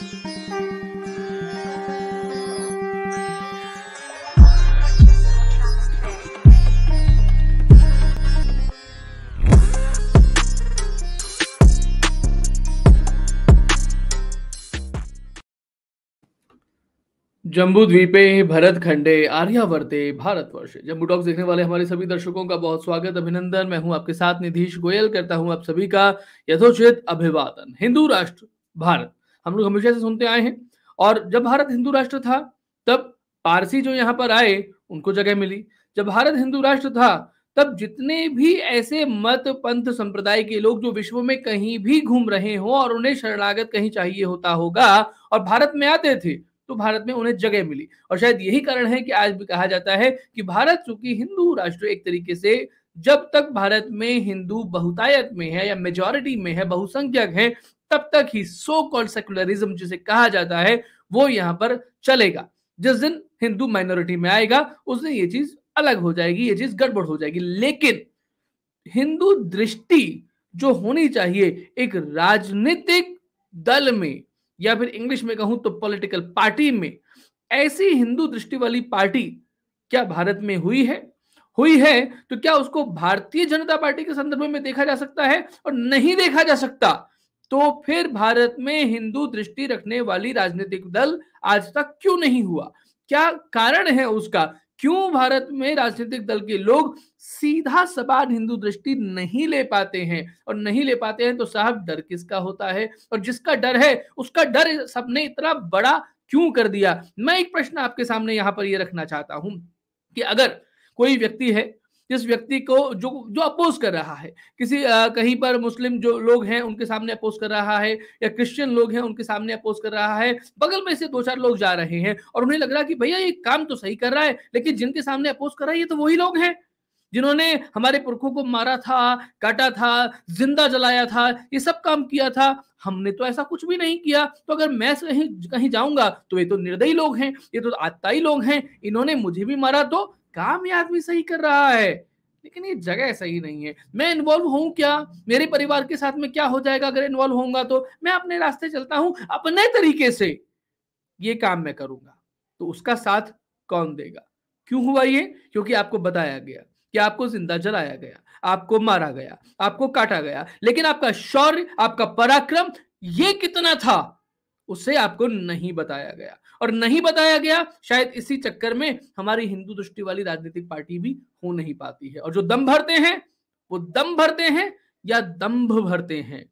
जम्बू द्वीपे भरत खंडे आर्यावर्ते भारतवर्षे। जम्बू टॉक्स देखने वाले हमारे सभी दर्शकों का बहुत स्वागत, अभिनंदन। मैं हूं आपके साथ निधीश गोयल, करता हूं आप सभी का यथोचित अभिवादन। हिंदू राष्ट्र भारत हम लोग हमेशा से सुनते आए हैं, और जब भारत हिंदू राष्ट्र था तब पारसी जो यहाँ पर आए उनको जगह मिली। जब भारत हिंदू राष्ट्र था तब जितने भी ऐसे मत पंथ संप्रदाय के लोग जो विश्व में कहीं भी घूम रहे हो और उन्हें शरणागत कहीं चाहिए होता होगा और भारत में आते थे, तो भारत में उन्हें जगह मिली। और शायद यही कारण है कि आज भी कहा जाता है कि भारत चूंकि हिंदू राष्ट्र एक तरीके से, जब तक भारत में हिंदू बहुतायत में है या मेजॉरिटी में है, बहुसंख्यक है, तब तक ही सो कॉल्ड सेकुलरिज्म जिसे कहा जाता है वो यहां पर चलेगा। जिस दिन हिंदू माइनॉरिटी में आएगा उस दिन ये चीज अलग हो जाएगी, ये चीज गड़बड़ हो जाएगी। लेकिन हिंदू दृष्टि जो होनी चाहिए एक राजनीतिक दल में, या फिर इंग्लिश में कहूं तो पॉलिटिकल पार्टी में, ऐसी हिंदू दृष्टि वाली पार्टी क्या भारत में हुई है? हुई है तो क्या उसको भारतीय जनता पार्टी के संदर्भ में देखा जा सकता है? और नहीं देखा जा सकता तो फिर भारत में हिंदू दृष्टि रखने वाली राजनीतिक दल आज तक क्यों नहीं हुआ? क्या कारण है उसका? क्यों भारत में राजनीतिक दल के लोग सीधा सवाल हिंदू दृष्टि नहीं ले पाते हैं? और नहीं ले पाते हैं तो साहब डर किसका होता है? और जिसका डर है उसका डर सबने इतना बड़ा क्यों कर दिया? मैं एक प्रश्न आपके सामने यहां पर यह रखना चाहता हूं कि अगर कोई व्यक्ति है जिस व्यक्ति को जो जो अपोज कर रहा है, किसी कहीं पर मुस्लिम जो लोग हैं उनके सामने अपोज कर रहा है, या क्रिश्चियन लोग हैं उनके सामने अपोज कर रहा है, बगल में से दो चार लोग जा रहे हैं और उन्हें लग रहा है कि भैया ये काम तो सही कर रहा है, लेकिन जिनके सामने अपोज कर रहा है ये तो वही लोग हैं जिन्होंने हमारे पुरखों को मारा था, काटा था, जिंदा जलाया था, ये सब काम किया था। हमने तो ऐसा कुछ भी नहीं किया, तो अगर मैं कहीं कहीं जाऊंगा तो ये तो निर्दयी लोग हैं, ये तो आतताई लोग हैं, इन्होंने मुझे भी मारा, तो काम ये आदमी सही कर रहा है, लेकिन ये जगह सही नहीं है। मैं इन्वॉल्व हूं क्या? मेरे परिवार के साथ में क्या हो जाएगा अगर इन्वॉल्व होऊंगा? तो मैं अपने रास्ते चलता हूं, अपने तरीके से ये काम मैं करूंगा, तो उसका साथ कौन देगा? क्यों हुआ ये? क्योंकि आपको बताया गया कि आपको जिंदा जलाया गया, आपको मारा गया, आपको काटा गया, लेकिन आपका शौर्य, आपका पराक्रम ये कितना था उसे आपको नहीं बताया गया। और नहीं बताया गया, शायद इसी चक्कर में हमारी हिंदू दृष्टि वाली राजनीतिक पार्टी भी हो नहीं पाती है। और जो दम भरते हैं वो दम भरते हैं या दंभ भरते हैं,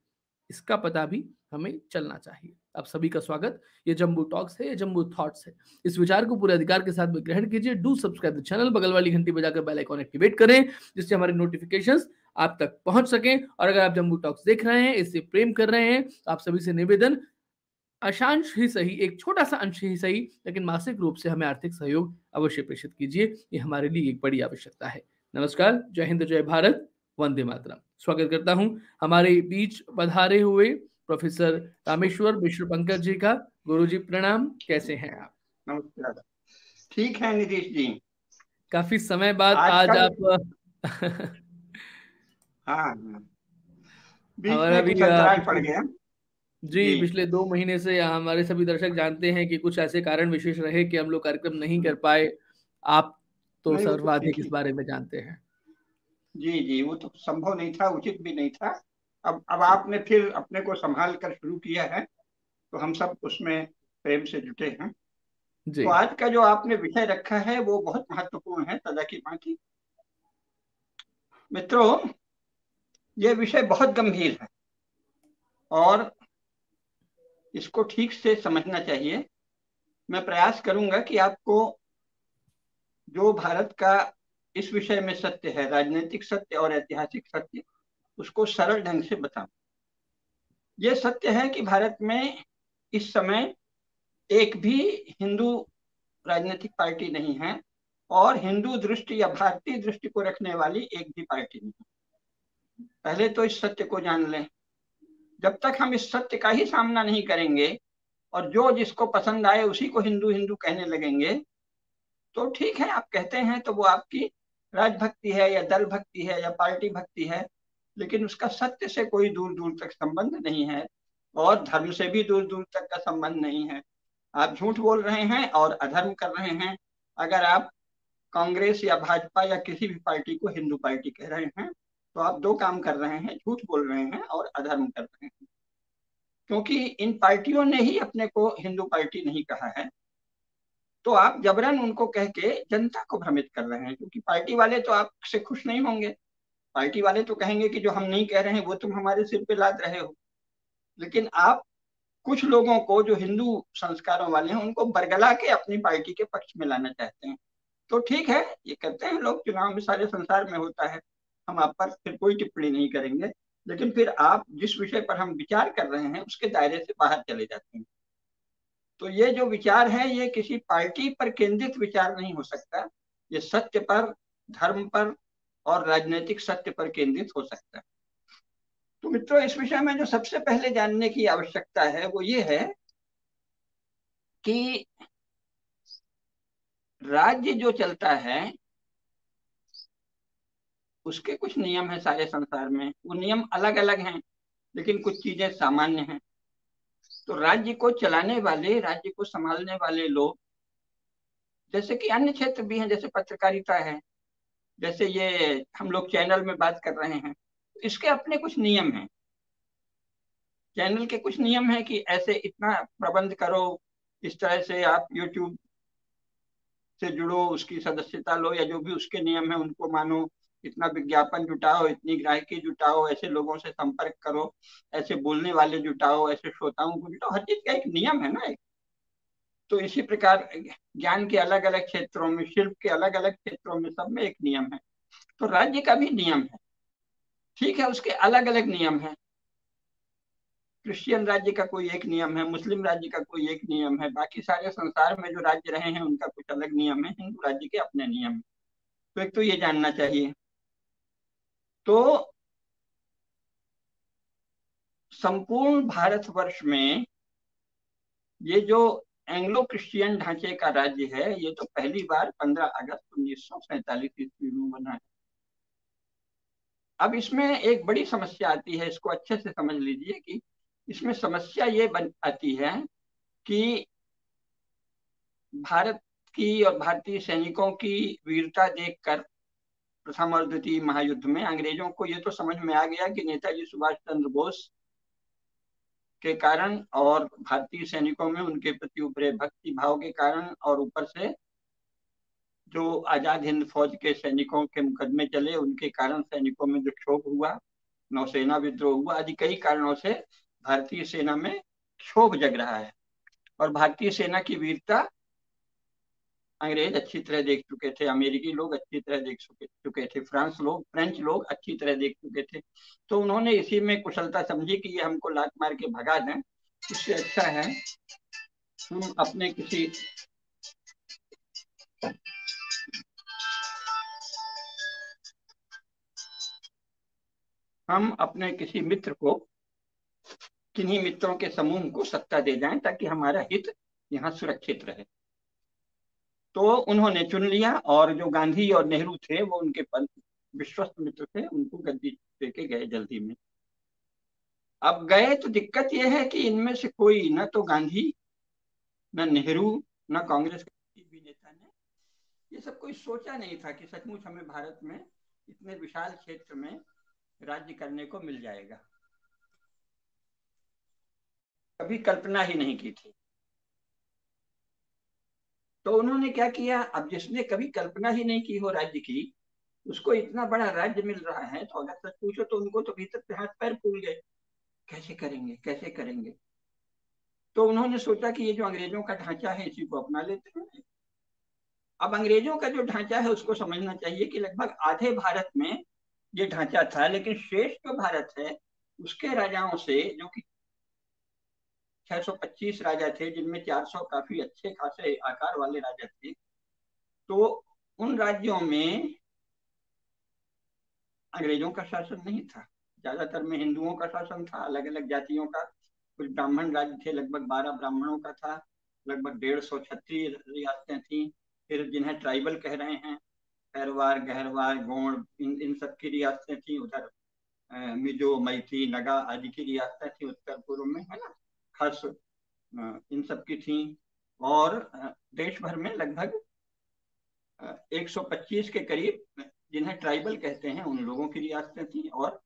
इसका पता भी हमें चलना चाहिए। आप सभी का स्वागत। ये जम्बू टॉक्स है, ये जम्बू थॉट्स है। इस विचार को पूरे अधिकार के साथ में ग्रहण कीजिए। डू सब्सक्राइब द चैनल, बगल वाली घंटी बजाकर बेल आइकॉन एक्टिवेट करें जिससे हमारी नोटिफिकेशंस आप तक पहुंच सकें। और अगर आप जम्बू टॉक्स देख रहे हैं, इससे प्रेम कर रहे हैं, तो आप सभी से निवेदन, अशांश ही सही, एक छोटा सा अंश ही सही, लेकिन मासिक रूप से हमें आर्थिक सहयोग अवश्य प्रेषित कीजिए। ये हमारे लिए एक बड़ी आवश्यकता है। नमस्कार, जय हिंद, जय भारत, वंदे मातरम। स्वागत करता हूं हमारे बीच पधारे हुए प्रोफेसर रामेश्वर मिश्र पंकज जी का। गुरु जी प्रणाम, कैसे हैं आप? नमस्कार, ठीक है निधीश जी। काफी समय बाद आज आप हाँ, बीच हमारा में भी कुछ अंतराल पड़ गया जी जी। पिछले 2 महीने से हमारे सभी दर्शक जानते हैं कि कुछ ऐसे कारण विशेष रहे कि हम लोग कार्यक्रम नहीं कर पाए। आप तो नहीं, वो तो सर्वाधिक ठीक इस ही, बारे में जानते हैं। जी जी, वो तो संभव नहीं था, उचित भी नहीं था। अब आपने फिर अपने को संभाल कर शुरू किया है, तो हम सब उसमें प्रेम से जुटे हैं। जी तो आज का जो आपने विषय रखा है वो बहुत महत्वपूर्ण है, सदा की भांति। मित्रों, ये विषय बहुत गंभीर है और इसको ठीक से समझना चाहिए। मैं प्रयास करूंगा कि आपको जो भारत का इस विषय में सत्य है, राजनीतिक सत्य और ऐतिहासिक सत्य, उसको सरल ढंग से बताऊं। ये सत्य है कि भारत में इस समय एक भी हिंदू राजनीतिक पार्टी नहीं है और हिंदू दृष्टि या भारतीय दृष्टि को रखने वाली एक भी पार्टी नहीं है। पहले तो इस सत्य को जान लें। जब तक हम इस सत्य का ही सामना नहीं करेंगे और जो जिसको पसंद आए उसी को हिंदू हिंदू कहने लगेंगे, तो ठीक है, आप कहते हैं तो वो आपकी राजभक्ति है या दल भक्ति है या पार्टी भक्ति है, लेकिन उसका सत्य से कोई दूर दूर तक संबंध नहीं है। और धर्म से भी दूर दूर तक का संबंध नहीं है। आप झूठ बोल रहे हैं और अधर्म कर रहे हैं। अगर आप कांग्रेस या भाजपा या किसी भी पार्टी को हिंदू पार्टी कह रहे हैं तो आप दो काम कर रहे हैं, झूठ बोल रहे हैं और अधर्म कर रहे हैं। क्योंकि इन पार्टियों ने ही अपने को हिंदू पार्टी नहीं कहा है, तो आप जबरन उनको कह के जनता को भ्रमित कर रहे हैं। क्योंकि पार्टी वाले तो आपसे खुश नहीं होंगे। पार्टी वाले तो कहेंगे कि जो हम नहीं कह रहे हैं वो तुम हमारे सिर पे लाद रहे हो। लेकिन आप कुछ लोगों को जो हिंदू संस्कारों वाले हैं उनको बरगला के अपनी पार्टी के पक्ष में लाना चाहते हैं। तो ठीक है, ये करते हैं लोग, चुनाव में सारे संसार में होता है। हम आप पर फिर कोई टिप्पणी नहीं करेंगे। लेकिन फिर आप जिस विषय पर हम विचार कर रहे हैं उसके दायरे से बाहर चले जाते हैं। तो ये जो विचार है ये किसी पार्टी पर केंद्रित विचार नहीं हो सकता। ये सत्य पर, धर्म पर और राजनीतिक सत्य पर केंद्रित हो सकता है। तो मित्रों, इस विषय में जो सबसे पहले जानने की आवश्यकता है वो ये है कि राज्य जो चलता है उसके कुछ नियम हैं सारे संसार में। वो नियम अलग अलग हैं लेकिन कुछ चीजें सामान्य हैं। तो राज्य को चलाने वाले, राज्य को संभालने वाले लोग, जैसे कि अन्य क्षेत्र भी हैं, जैसे पत्रकारिता है, जैसे ये हम लोग चैनल में बात कर रहे हैं, इसके अपने कुछ नियम हैं। चैनल के कुछ नियम हैं कि ऐसे इतना प्रबंध करो, इस तरह से आप यूट्यूब से जुड़ो, उसकी सदस्यता लो, या जो भी उसके नियम है उनको मानो, इतना विज्ञापन जुटाओ, इतनी ग्राहकी जुटाओ, ऐसे लोगों से संपर्क करो, ऐसे बोलने वाले जुटाओ, ऐसे श्रोताओं को जुटाओ। हर चीज का एक नियम है ना एक। तो इसी प्रकार ज्ञान के अलग अलग क्षेत्रों में, शिल्प के अलग अलग क्षेत्रों में, सब में एक नियम है। तो राज्य का भी नियम है, ठीक है, उसके अलग अलग नियम है। क्रिश्चियन राज्य का कोई एक नियम है, मुस्लिम राज्य का कोई एक नियम है, बाकी सारे संसार में जो राज्य रहे हैं उनका कुछ अलग नियम है, हिंदू राज्य के अपने नियम है। तो एक तो ये जानना चाहिए। तो संपूर्ण भारतवर्ष में ये जो एंग्लो क्रिश्चियन ढांचे का राज्य है ये तो पहली बार 15 अगस्त 1947 ईस्वी में बना है। अब इसमें एक बड़ी समस्या आती है, इसको अच्छे से समझ लीजिए कि इसमें समस्या ये आती है कि भारत की और भारतीय सैनिकों की वीरता देखकर प्रथम और द्वितीय महायुद्ध में अंग्रेजों को ये तो समझ में आ गया कि नेताजी सुभाष चंद्र बोस के कारण और भारतीय सैनिकों में उनके प्रति उभरे भक्ति भाव के कारण, और ऊपर से जो आजाद हिंद फौज के सैनिकों के मुकदमे चले उनके कारण सैनिकों में जो क्षोभ हुआ, नौसेना विद्रोह हुआ, आदि कई कारणों से भारतीय सेना में क्षोभ जग रहा है। और भारतीय सेना की वीरता अंग्रेज अच्छी तरह देख चुके थे, अमेरिकी लोग अच्छी तरह देख चुके थे, फ्रेंच लोग अच्छी तरह देख चुके थे। तो उन्होंने इसी में कुशलता समझी कि ये हमको लात मार के भगा दें, इससे अच्छा है हम अपने किसी मित्र को, किन्हीं मित्रों के समूह को सत्ता दे जाएं ताकि हमारा हित यहाँ सुरक्षित रहे। तो उन्होंने चुन लिया और जो गांधी और नेहरू थे वो उनके विश्वस्त मित्र थे, उनको गद्दी दे के गए जल्दी में। अब गए तो दिक्कत यह है कि इनमें से कोई, न तो गांधी, न नेहरू, न कांग्रेस के किसी भी नेता ने ये सब कोई सोचा नहीं था कि सचमुच हमें भारत में इतने विशाल क्षेत्र में राज्य करने को मिल जाएगा। कभी कल्पना ही नहीं की थी। तो उन्होंने क्या किया, अब जिसने कभी कल्पना ही नहीं की हो राज्य की, उसको इतना बड़ा राज्य मिल रहा है, तो अगर सच पूछो तो उनको तो भीतर से हाथ पैर फूल गए, कैसे करेंगे कैसे करेंगे। तो उन्होंने सोचा कि ये जो अंग्रेजों का ढांचा है इसी को अपना लेते हैं। अब अंग्रेजों का जो ढांचा है उसको समझना चाहिए कि लगभग आधे भारत में ये ढांचा था, लेकिन शेष जो भारत है उसके राजाओं से, जो कि 625 राजा थे जिनमें 400 काफी अच्छे खासे आकार वाले राजा थे, तो उन राज्यों में अंग्रेजों का शासन नहीं था। ज्यादातर में हिंदुओं का शासन था, अलग अलग जातियों का। कुछ ब्राह्मण राज्य थे, लगभग 12 ब्राह्मणों का था, लगभग 150 क्षत्रिय रियासतें थी, फिर जिन्हें ट्राइबल कह रहे हैं, खैरवार, गहरवार, गोंड, इन सब की रियासतें थी। उधर मिजो, मैती, नगा आदि की रियासतें थी उत्तर पूर्व में, है ना, खस इन सब की थी। और देश भर में लगभग 125 के करीब जिन्हें ट्राइबल कहते हैं उन लोगों की रियासतें थी, और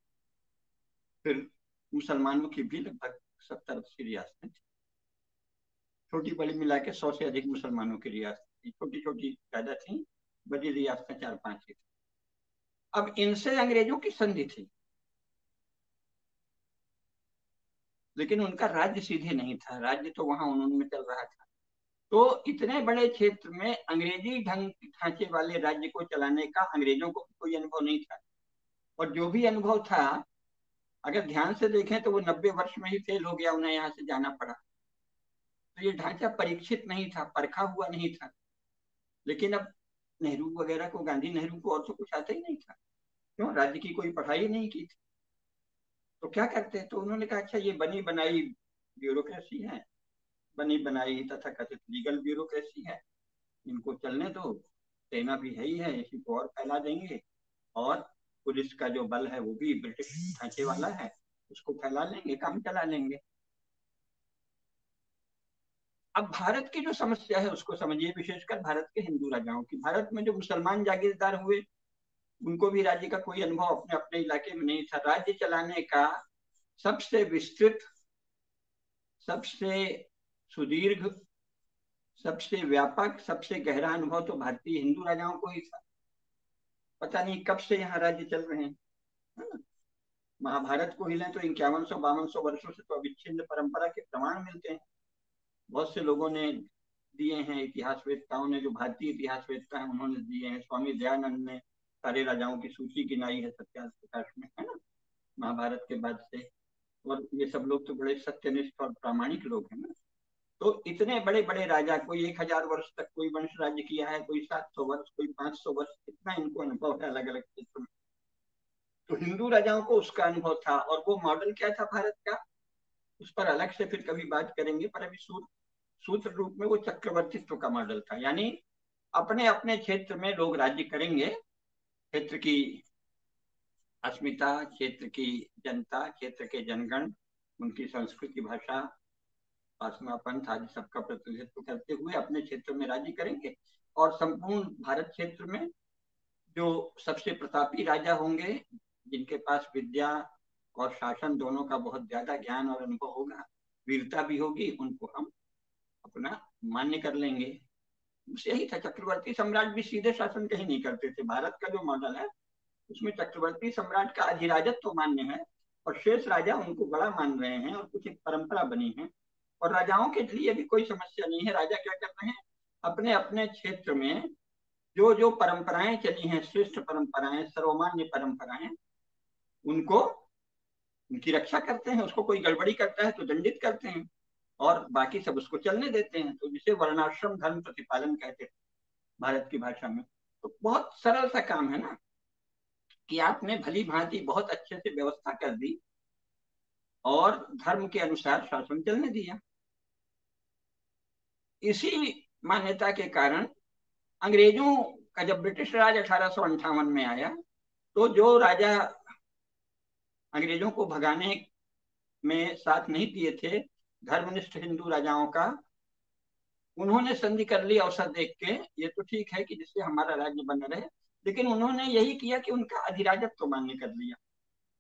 फिर मुसलमानों की भी लगभग 70-80 रियासतें थी। छोटी बड़ी मिला के 100 से अधिक मुसलमानों की रियासतें थी, छोटी छोटी ज्यादा थी, बड़ी रियासतें 4-5 थी। अब इनसे अंग्रेजों की संधि थी, लेकिन उनका राज्य सीधे नहीं था, राज्य तो वहां उन्होंने चल रहा था। तो इतने बड़े क्षेत्र में अंग्रेजी ढंग ढांचे वाले राज्य को चलाने का अंग्रेजों को कोई अनुभव नहीं था, और जो भी अनुभव था अगर ध्यान से देखें तो वो 90 वर्ष में ही फेल हो गया, उन्हें यहाँ से जाना पड़ा। तो ये ढांचा परीक्षित नहीं था, परखा हुआ नहीं था। लेकिन अब नेहरू वगैरह को, गांधी नेहरू को और तो कुछ आता ही नहीं था, क्यों, राज्य की कोई पढ़ाई नहीं की थी। तो क्या करते हैं, तो उन्होंने कहा अच्छा ये बनी बनाई ब्यूरोक्रेसी है, बनी बनाई तथा कथित लीगल ब्यूरोक्रेसी है, इनको चलने दो, सेना भी है ही है, इसी को और फैला देंगे, और पुलिस का जो बल है वो भी ब्रिटिश ढांचे वाला है, उसको फैला लेंगे, काम चला लेंगे। अब भारत की जो समस्या है उसको समझिए, विशेषकर भारत के हिंदू राजाओं की। भारत में जो मुसलमान जागीरदार हुए उनको भी राज्य का कोई अनुभव अपने अपने इलाके में नहीं था। राज्य चलाने का सबसे विस्तृत, सबसे सुदीर्घ, सबसे व्यापक, सबसे गहरा अनुभव तो भारतीय हिंदू राजाओं को ही था। पता नहीं कब से यहाँ राज्य चल रहे हैं, है ना। महाभारत को ही लें तो 5100-5200 वर्षों से तो अविच्छिन्न परंपरा के प्रमाण मिलते हैं। बहुत से लोगों ने दिए हैं, इतिहासवेत्ताओं ने, जो भारतीय इतिहासवेत्ता हैं उन्होंने दिए हैं। स्वामी दयानंद ने सारे राजाओं की सूची गिनाई है सत्याग्रह प्रकाश में, है ना, महाभारत के बाद से। और ये सब लोग तो बड़े सत्यनिष्ठ और प्रामाणिक लोग हैं ना। तो इतने बड़े बड़े राजा, कोई 1000 वर्ष तक कोई वंश राज्य किया है, कोई 700 वर्ष, कोई 500 वर्ष, इतना इनको अनुभव है अलग अलग क्षेत्रों में। तो हिंदू राजाओं को उसका अनुभव था, और वो मॉडल क्या था भारत का, उस पर अलग से फिर कभी बात करेंगे। पर अभी सूत्र रूप में वो चक्रवर्तित्व का मॉडल था, यानी अपने अपने क्षेत्र में लोग राज्य करेंगे, क्षेत्र की अस्मिता, क्षेत्र की जनता, क्षेत्र के जनगण, उनकी संस्कृति, भाषा, पासमा पंथ आदि सबका प्रतिनिधित्व करते हुए अपने क्षेत्र में राज्य करेंगे। और संपूर्ण भारत क्षेत्र में जो सबसे प्रतापी राजा होंगे, जिनके पास विद्या और शासन दोनों का बहुत ज्यादा ज्ञान और अनुभव होगा, वीरता भी होगी, उनको हम अपना मान्य कर लेंगे। बस यही था। चक्रवर्ती सम्राट भी सीधे शासन कहीं नहीं करते थे। भारत का जो मॉडल है उसमें चक्रवर्ती सम्राट का अधिराजत्व तो मान्य है, और शेष राजा उनको बड़ा मान रहे हैं, और कुछ एक परंपरा बनी है। और राजाओं के लिए भी कोई समस्या नहीं है। राजा क्या कर रहे हैं, अपने अपने क्षेत्र में जो जो परंपराएं चली हैं, श्रेष्ठ परंपराएं, सर्वमान्य परंपराएं, उनको, उनकी रक्षा करते हैं। उसको कोई गड़बड़ी करता है तो दंडित करते हैं, और बाकी सब उसको चलने देते हैं। तो जिसे वर्णाश्रम धर्म प्रतिपालन कहते थे भारत की भाषा में। तो बहुत सरल सा काम है ना, कि आपने भली भांति बहुत अच्छे से व्यवस्था कर दी और धर्म के अनुसार शासन चलने दिया। इसी मान्यता के कारण अंग्रेजों का, जब ब्रिटिश राज 1858 में आया, तो जो राजा अंग्रेजों को भगाने में साथ नहीं दिए थे, धर्मनिष्ठ हिंदू राजाओं का, उन्होंने संधि कर ली अवसर देख के। ये तो ठीक है कि जिससे हमारा राज्य बना रहे, लेकिन उन्होंने यही किया कि उनका अधिराजत्व तो मान्य कर लिया।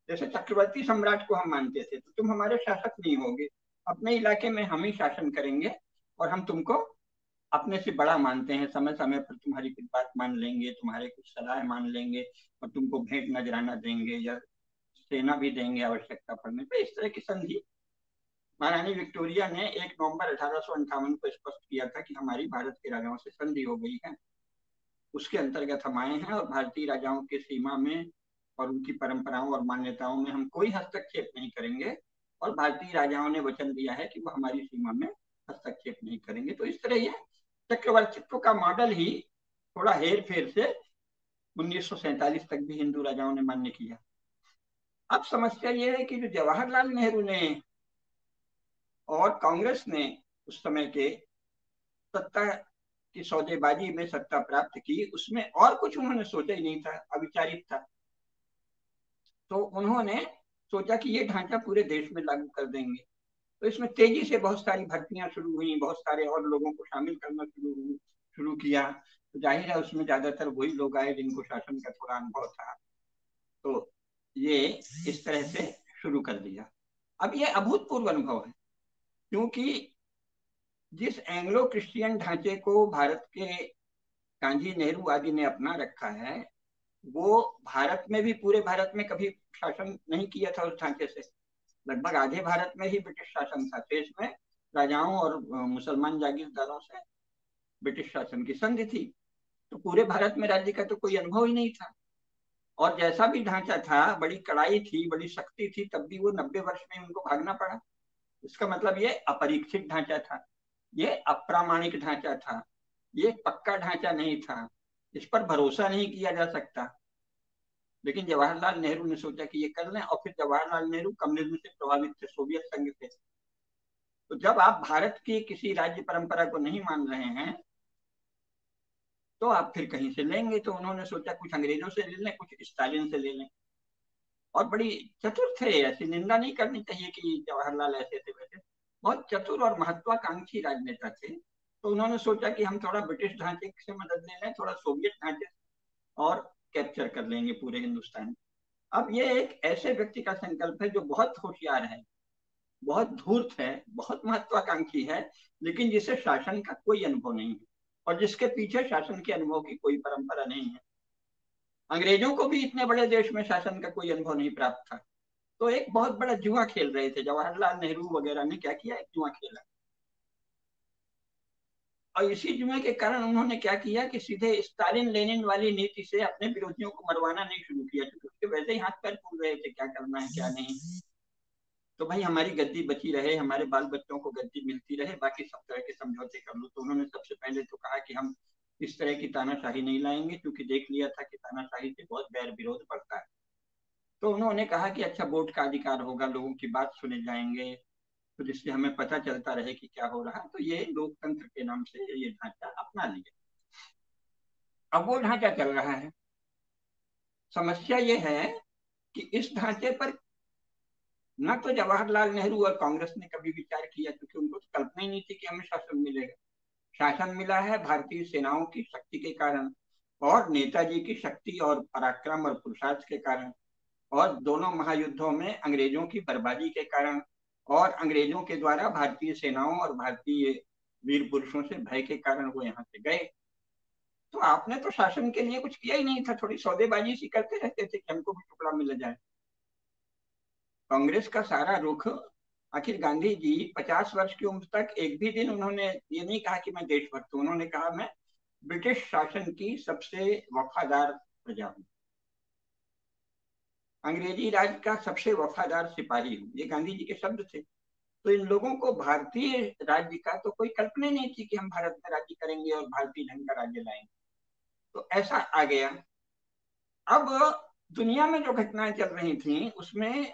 जैसे चक्रवर्ती सम्राट को हम मानते थे, तो तुम हमारे शासक नहीं होगे, अपने इलाके में हम ही शासन करेंगे, और हम तुमको अपने से बड़ा मानते हैं, समय समय पर तुम्हारी कुछ बात मान लेंगे, तुम्हारे कुछ सलाह मान लेंगे, और तुमको भेंट नजराना देंगे या सेना भी देंगे आवश्यकता पड़ने पर। इस तरह की संधि महारानी विक्टोरिया ने 1 नवंबर 1858 को स्पष्ट किया था कि हमारी भारत के राजाओं से संधि हो गई है, उसके अंतर्गत हम आए हैं, और भारतीय राजाओं के सीमा में और उनकी परंपराओं और मान्यताओं में हम कोई हस्तक्षेप नहीं करेंगे, और भारतीय राजाओं ने वचन दिया है कि वो हमारी सीमा में हस्तक्षेप नहीं करेंगे। तो इस तरह यह चक्रवर्तित्व का मॉडल ही थोड़ा हेर फेर से 1947 तक भी हिंदू राजाओं ने मान्य किया। अब समस्या यह है कि जो जवाहरलाल नेहरू ने और कांग्रेस ने उस समय के सत्ता की सौदेबाजी में सत्ता प्राप्त की, उसमें और कुछ उन्होंने सोचा ही नहीं था, अविचारित था। तो उन्होंने सोचा कि ये ढांचा पूरे देश में लागू कर देंगे। तो इसमें तेजी से बहुत सारी भर्तियां शुरू हुई, बहुत सारे और लोगों को शामिल करना शुरू किया। तो जाहिर है उसमें ज्यादातर वही लोग आए जिनको शासन का थोड़ा अनुभव था। तो ये इस तरह से शुरू कर दिया। अब ये अभूतपूर्व अनुभव है, क्योंकि जिस एंग्लो क्रिश्चियन ढांचे को भारत के गांधी नेहरू आदि ने अपना रखा है, वो भारत में भी, पूरे भारत में कभी शासन नहीं किया था उस ढांचे से। लगभग आधे भारत में ही ब्रिटिश शासन था। देश में राजाओं और मुसलमान जागीरदारों से ब्रिटिश शासन की संधि थी। तो पूरे भारत में राज्य का तो कोई अनुभव ही नहीं था। और जैसा भी ढांचा था, बड़ी कड़ाई थी, बड़ी शक्ति थी, तब भी वो 90 वर्ष में उनको भागना पड़ा। इसका मतलब ये अपरीक्षित ढांचा था, ये अप्रामाणिक ढांचा था, ये पक्का ढांचा नहीं था, इस पर भरोसा नहीं किया जा सकता। लेकिन जवाहरलाल नेहरू ने सोचा कि ये कर लें। और फिर जवाहरलाल नेहरू कम्युनिज्म से प्रभावित थे, सोवियत संघ से। तो जब आप भारत की किसी राज्य परंपरा को नहीं मान रहे हैं, तो आप फिर कहीं से लेंगे। तो उन्होंने सोचा कुछ अंग्रेजों से ले लें, कुछ स्टालिन से ले लें। और बड़ी चतुर थे, ऐसी निंदा नहीं करनी चाहिए कि जवाहरलाल ऐसे थे वैसे। बहुत चतुर और महत्वाकांक्षी राजनेता थे। तो उन्होंने सोचा कि हम थोड़ा ब्रिटिश ढांचे से मदद ले लें, थोड़ा सोवियत ढांचे, और कैप्चर कर लेंगे पूरे हिंदुस्तान। अब ये एक ऐसे व्यक्ति का संकल्प है जो बहुत होशियार है, बहुत धूर्त है, बहुत महत्वाकांक्षी है, लेकिन जिसे शासन का कोई अनुभव नहीं है, और जिसके पीछे शासन के अनुभव की कोई परंपरा नहीं है। अंग्रेजों को भी इतने बड़े देश में शासन का कोई अनुभव नहीं प्राप्त था। तो एक बहुत बड़ा जुआ खेल रहे थे जवाहरलाल नेहरू वगैरह ने। क्या किया, एक जुआ खेला। और इसी जुए के कारण उन्होंने क्या किया कि सीधे स्टालिन लेनिन वाली नीति से अपने विरोधियों को मरवाना नहीं शुरू किया, क्योंकि उसके वैसे ही हाथ पैर फूल रहे थे क्या करना है क्या नहीं। तो भाई हमारी गद्दी बची रहे, हमारे बाल बच्चों को गद्दी मिलती रहे, बाकी सब तरह के समझौते कर लो। तो उन्होंने सबसे पहले तो कहा कि हम इस तरह की तानाशाही नहीं लाएंगे, क्योंकि देख लिया था कि तानाशाही से बहुत बैर विरोध बढ़ता है। तो उन्होंने कहा कि अच्छा, वोट का अधिकार होगा, लोगों की बात सुने जाएंगे, तो जिससे हमें पता चलता रहे कि क्या हो रहा है। तो ये लोकतंत्र के नाम से ये ढांचा अपना लिया। अब वो ढांचा चल रहा है। समस्या ये है कि इस ढांचे पर न तो जवाहरलाल नेहरू और कांग्रेस ने कभी विचार किया, क्योंकि उनको तो कल्पना ही नहीं थी कि हमें शासन मिलेगा। शासन मिला है भारतीय सेनाओं की शक्ति के कारण, और नेताजी की शक्ति और पराक्रम और पुरुषार्थ के कारण, और दोनों महायुद्धों में अंग्रेजों की बर्बादी के कारण, और अंग्रेजों के द्वारा भारतीय सेनाओं और भारतीय वीर पुरुषों से भय के कारण वो यहाँ से गए। तो आपने तो शासन के लिए कुछ किया ही नहीं था, थोड़ी सौदेबाजी सी करते रहते थे कि हमको भी टुकड़ा मिल जाए। कांग्रेस का सारा रुख, आखिर गांधी जी 50 वर्ष की उम्र तक एक भी दिन उन्होंने ये नहीं कहा कि मैं देशभक्त हूं। उन्होंने कहा मैं ब्रिटिश शासन की सबसे वफादार प्रजा हूं, अंग्रेजी राज का सबसे वफादार सिपाही हूं। ये गांधी जी के शब्द थे। तो इन लोगों को भारतीय राज्य का तो कोई कल्पना नहीं थी कि हम भारत में राज्य करेंगे और भारतीय ढंग का राज्य लाएंगे। तो ऐसा आ गया। अब दुनिया में जो घटनाएं चल रही थी उसमें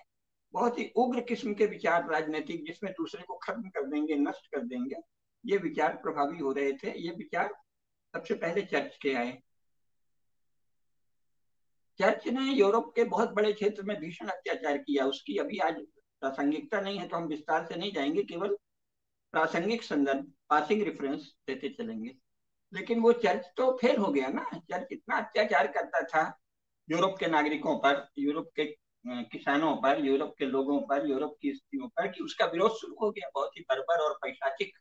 बहुत ही उग्र किस्म के विचार, राजनीतिक, जिसमें दूसरे को खत्म कर देंगे, नष्ट कर देंगे, ये विचार प्रभावी हो रहे थे। ये विचार सबसे पहले चर्च के आए। चर्च ने यूरोप के बहुत बड़े क्षेत्र में भीषण अत्याचार किया। उसकी अभी आज प्रासंगिकता नहीं है, तो हम विस्तार से नहीं जाएंगे, केवल प्रासंगिक संदर्भ, पासिंग रेफरेंस देते चलेंगे। लेकिन वो चर्च तो फेल हो गया ना। चर्च इतना अत्याचार करता था यूरोप के नागरिकों पर, यूरोप के किसानों पर, यूरोप के लोगों पर, यूरोप की स्त्रियों पर, कि उसका विरोध शुरू हो गया। बहुत ही बर्बर और पैशाचिक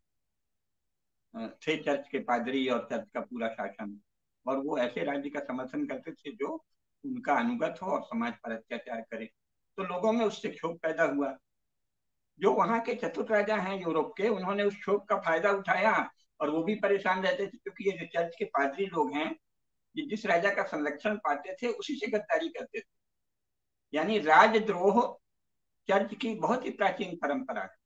थे चर्च के पादरी और चर्च का पूरा शासन। और वो ऐसे राज्य का समर्थन करते थे जो उनका अनुगत हो और समाज पर अत्याचार करे। तो लोगों में उससे क्षोभ पैदा हुआ। जो वहां के चतुर राजा हैं यूरोप के, उन्होंने उस क्षोभ का फायदा उठाया। और वो भी परेशान रहते थे, क्योंकि ये जो चर्च के पादरी लोग हैं, ये जिस राजा का संरक्षण पाते थे उसी से गद्दारी करते थे। यानी राजद्रोह चर्च की बहुत ही प्राचीन परंपरा है।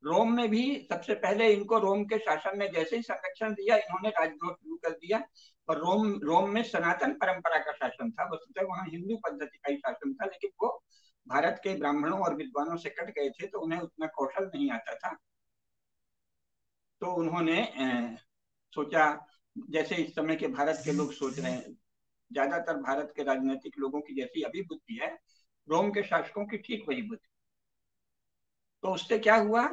रोम में भी सबसे पहले इनको रोम के शासन ने जैसे ही संरक्षण दिया, इन्होंने राजद्रोह शुरू कर दिया। और रोम रोम में सनातन परंपरा का शासन था, वस्तुतः वहां हिंदू पद्धति का ही शासन था, लेकिन वो भारत के ब्राह्मणों और विद्वानों से कट गए थे, तो उन्हें उतना कौशल नहीं आता था। तो उन्होंने सोचा, जैसे इस समय के भारत के लोग सोच रहे हैं, ज्यादातर भारत के राजनीतिक लोगों की जैसी अभी बुद्धि है, रोम के शासकों की ठीक वही बुद्धि। तो उससे क्या हुआ,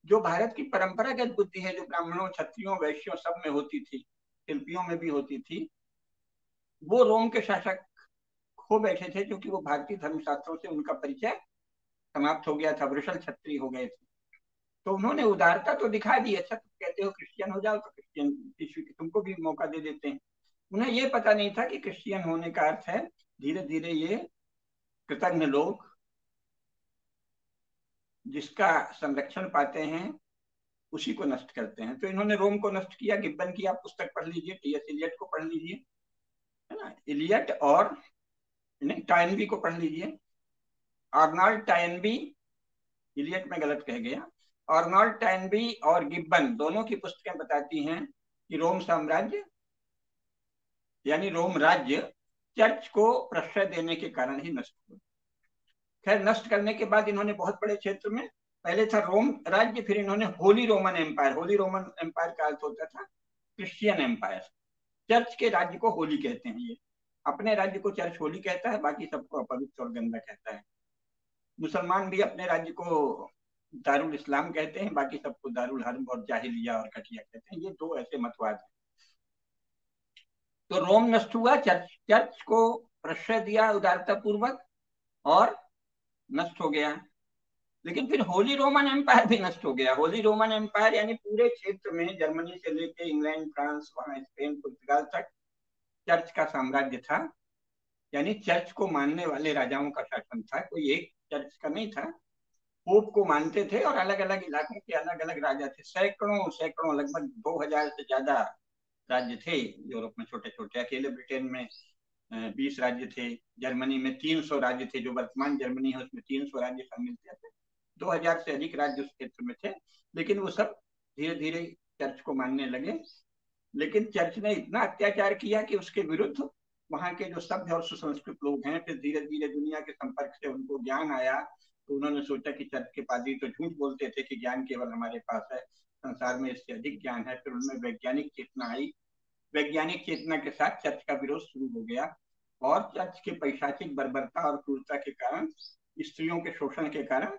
जो भारत की परंपरागत बुद्धि है, जो ब्राह्मणों, क्षत्रियों, वैश्यों सब में होती थी, शिल्पियों में भी होती थी, वो रोम के शासक खो बैठे थे, क्योंकि वो भारतीय धर्मशास्त्रों से उनका परिचय समाप्त हो गया था, वृषल क्षत्रिय हो गए थे। तो उन्होंने उदारता तो दिखा दी, अच्छा तुम कहते हो क्रिश्चियन हो जाओ तो क्रिश्चियन तुमको भी मौका दे देते हैं। उन्हें ये पता नहीं था कि क्रिश्चियन होने का अर्थ है धीरे धीरे ये कृतज्ञ लोग जिसका संरक्षण पाते हैं उसी को नष्ट करते हैं। तो इन्होंने रोम को नष्ट किया। गिब्बन की आप पुस्तक पढ़ लीजिए, टी एस इलियट को पढ़ लीजिए, है ना, इलियट और नहीं टाइनबी को पढ़ लीजिए, आर्नल्ड टाइनबी, इलियट में गलत कह गया, आर्नल्ड टाइनबी और गिब्बन दोनों की पुस्तकें बताती हैं कि रोम साम्राज्य यानी रोम राज्य चर्च को प्रश्रय देने के कारण ही नष्ट हुआ। खैर नष्ट करने के बाद इन्होंने बहुत बड़े क्षेत्र में, पहले था रोम राज्य, फिर इन्होंने holy Roman empire, holy Roman empire का अर्थ होता था क्रिश्चियन एम्पायर। चर्च के राज्य को होली कहते हैं, ये अपने राज्य को चर्च होली कहता है, बाकी सबको अपवित्र और गंदा कहता है। मुसलमान भी अपने राज्य को दारुल इस्लाम कहते हैं, बाकी सबको दारुल हर्ब और जाहिलिया और घटिया कहते हैं। ये दो ऐसे मतवाद हैं। तो रोम नष्ट हुआ, चर्च को प्रश्रय दिया उदारता पूर्वक और नष्ट हो गया। लेकिन फिर होली रोमन एम्पायर भी नष्ट हो गया। होली रोमन एम्पायर यानी पूरे क्षेत्र में जर्मनी से लेकर इंग्लैंड, फ्रांस, वहां स्पेन, पुर्तगाल तक चर्च का साम्राज्य था। यानी चर्च को मानने वाले राजाओं का शासन था, कोई एक चर्च का नहीं था। पोप को मानते थे और अलग अलग इलाकों के अलग अलग राजा थे। सैकड़ों सैकड़ों लगभग 2000 से ज्यादा राज्य थे यूरोप में, छोटे छोटे। अकेले ब्रिटेन में 20 राज्य थे, जर्मनी में 300 राज्य थे, जो वर्तमान जर्मनी है उसमें 300 राज्य शामिल थे। 2000 से अधिक राज्य उस क्षेत्र में थे। लेकिन वो सब धीरे धीरे चर्च को मानने लगे। लेकिन चर्च ने इतना अत्याचार किया कि उसके विरुद्ध वहां के जो सभ्य और सुसंस्कृत लोग हैं, फिर धीरे धीरे दुनिया के संपर्क से उनको ज्ञान आया, तो उन्होंने सोचा कि चर्च के पादरी तो झूठ बोलते थे कि ज्ञान केवल हमारे पास है, संसार में इससे अधिक ज्ञान है। फिर उनमें वैज्ञानिक चेतना आई। वैज्ञानिक चेतना के साथ चर्च का विरोध शुरू हो गया और चर्च के पैशाचिक बर्बरता और क्रूरता के कारण, स्त्रियों के शोषण के कारण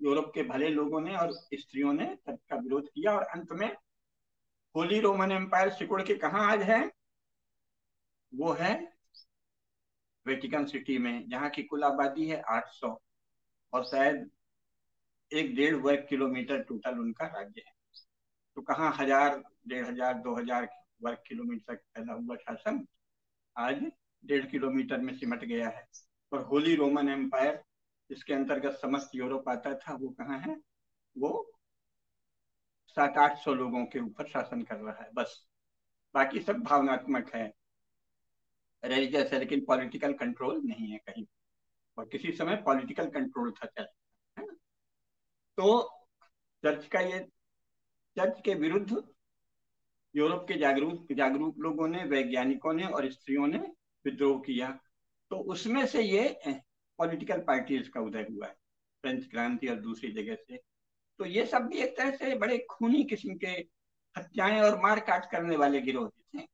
यूरोप के भले लोगों ने और स्त्रियों ने चर्च का विरोध किया। और अंत में होली रोमन एम्पायर सिकुड़ के कहाँ आज है, वो है वेटिकन सिटी में, जहाँ की कुल आबादी है 800 और शायद 1.5 वर्ग किलोमीटर टोटल उनका राज्य है। तो कहाँ 1000, 1500, 2000 वर्ग किलोमीटर तक फैला हुआ शासन आज 1.5 किलोमीटर में सिमट गया है। और होली रोमन एम्पायर जिसके अंतर्गत समस्त यूरोप आता था, वो कहाँ है, वो 700-800 लोगों के ऊपर शासन कर रहा है बस। बाकी सब भावनात्मक है, रिलीजियस है, लेकिन पॉलिटिकल कंट्रोल नहीं है कहीं। और किसी समय पॉलिटिकल कंट्रोल था चर्च, है ना। तो चर्च का ये, चर्च के विरुद्ध यूरोप के जागरूक जागरूक लोगों ने, वैज्ञानिकों ने और स्त्रियों ने विद्रोह किया। तो उसमें से ये पॉलिटिकल पार्टीज का उदय हुआ है, फ्रेंच क्रांति और दूसरी जगह से। तो ये सब भी एक तरह से बड़े खूनी किस्म के हत्याएं और मार काट करने वाले गिरोह थे।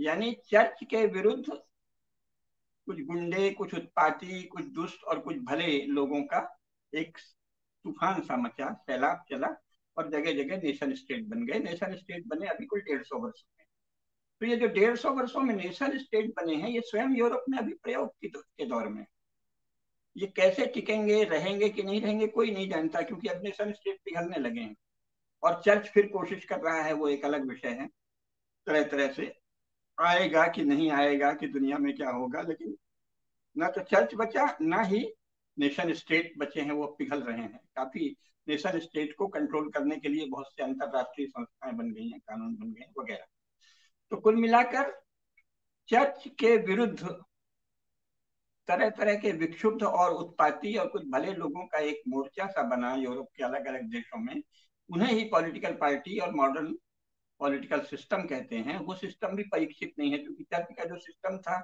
यानी चर्च के विरुद्ध कुछ गुंडे, कुछ उत्पाती, कुछ दुष्ट और कुछ भले लोगों का एक तूफान सा मचा, सैलाब चला और जगह जगह नेशन स्टेट बन गए। नेशन स्टेट बने अभी कुल 150 वर्षों में। तो ये जो 150 वर्षों में नेशन स्टेट बने हैं, ये स्वयं यूरोप में अभी प्रयोग के दौर में। ये कैसे टिकेंगे, रहेंगे कि नहीं रहेंगे, कोई नहीं जानता, क्योंकि अब नेशन स्टेट पिघलने लगे हैं। और चर्च फिर कोशिश कर रहा है, वो एक अलग विषय है। तरह तरह से आएगा कि नहीं आएगा, कि दुनिया में क्या होगा, लेकिन ना तो चर्च बचा, ना ही नेशन स्टेट बचे हैं, वो पिघल रहे हैं काफी। नेशन स्टेट को कंट्रोल करने के लिए बहुत से अंतरराष्ट्रीय संस्थाएं बन गई हैं, कानून बन गए वगैरह। तो कुल मिलाकर चर्च के विरुद्ध तरह तरह के विक्षुब्ध और उत्पाती और कुछ भले लोगों का एक मोर्चा सा बना यूरोप के अलग अलग देशों में। उन्हें ही पॉलिटिकल पार्टी और मॉडर्न पॉलिटिकल सिस्टम कहते हैं। वो सिस्टम भी परीक्षित नहीं है, क्योंकि चर्च का जो सिस्टम था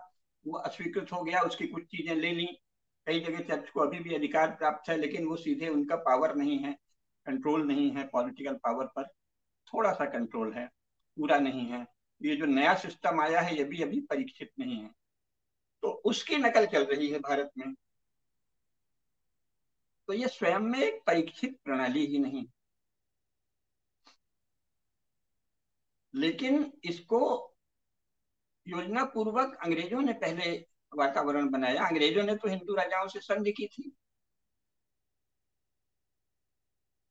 वो अस्वीकृत हो गया, उसकी कुछ चीजें ले ली। कई जगह चर्च को अभी भी अधिकार प्राप्त है, लेकिन वो सीधे उनका पावर नहीं है, कंट्रोल नहीं है पॉलिटिकल पावर पर। थोड़ा सा कंट्रोल है, पूरा नहीं है। ये जो नया सिस्टम आया है ये भी अभी परीक्षित नहीं है, तो उसकी नकल चल रही है भारत में। तो ये स्वयं में एक परीक्षित प्रणाली ही नहीं, लेकिन इसको योजना पूर्वक अंग्रेजों ने पहले वातावरण बनाया। अंग्रेजों ने तो हिंदू राजाओं से संधि की थी,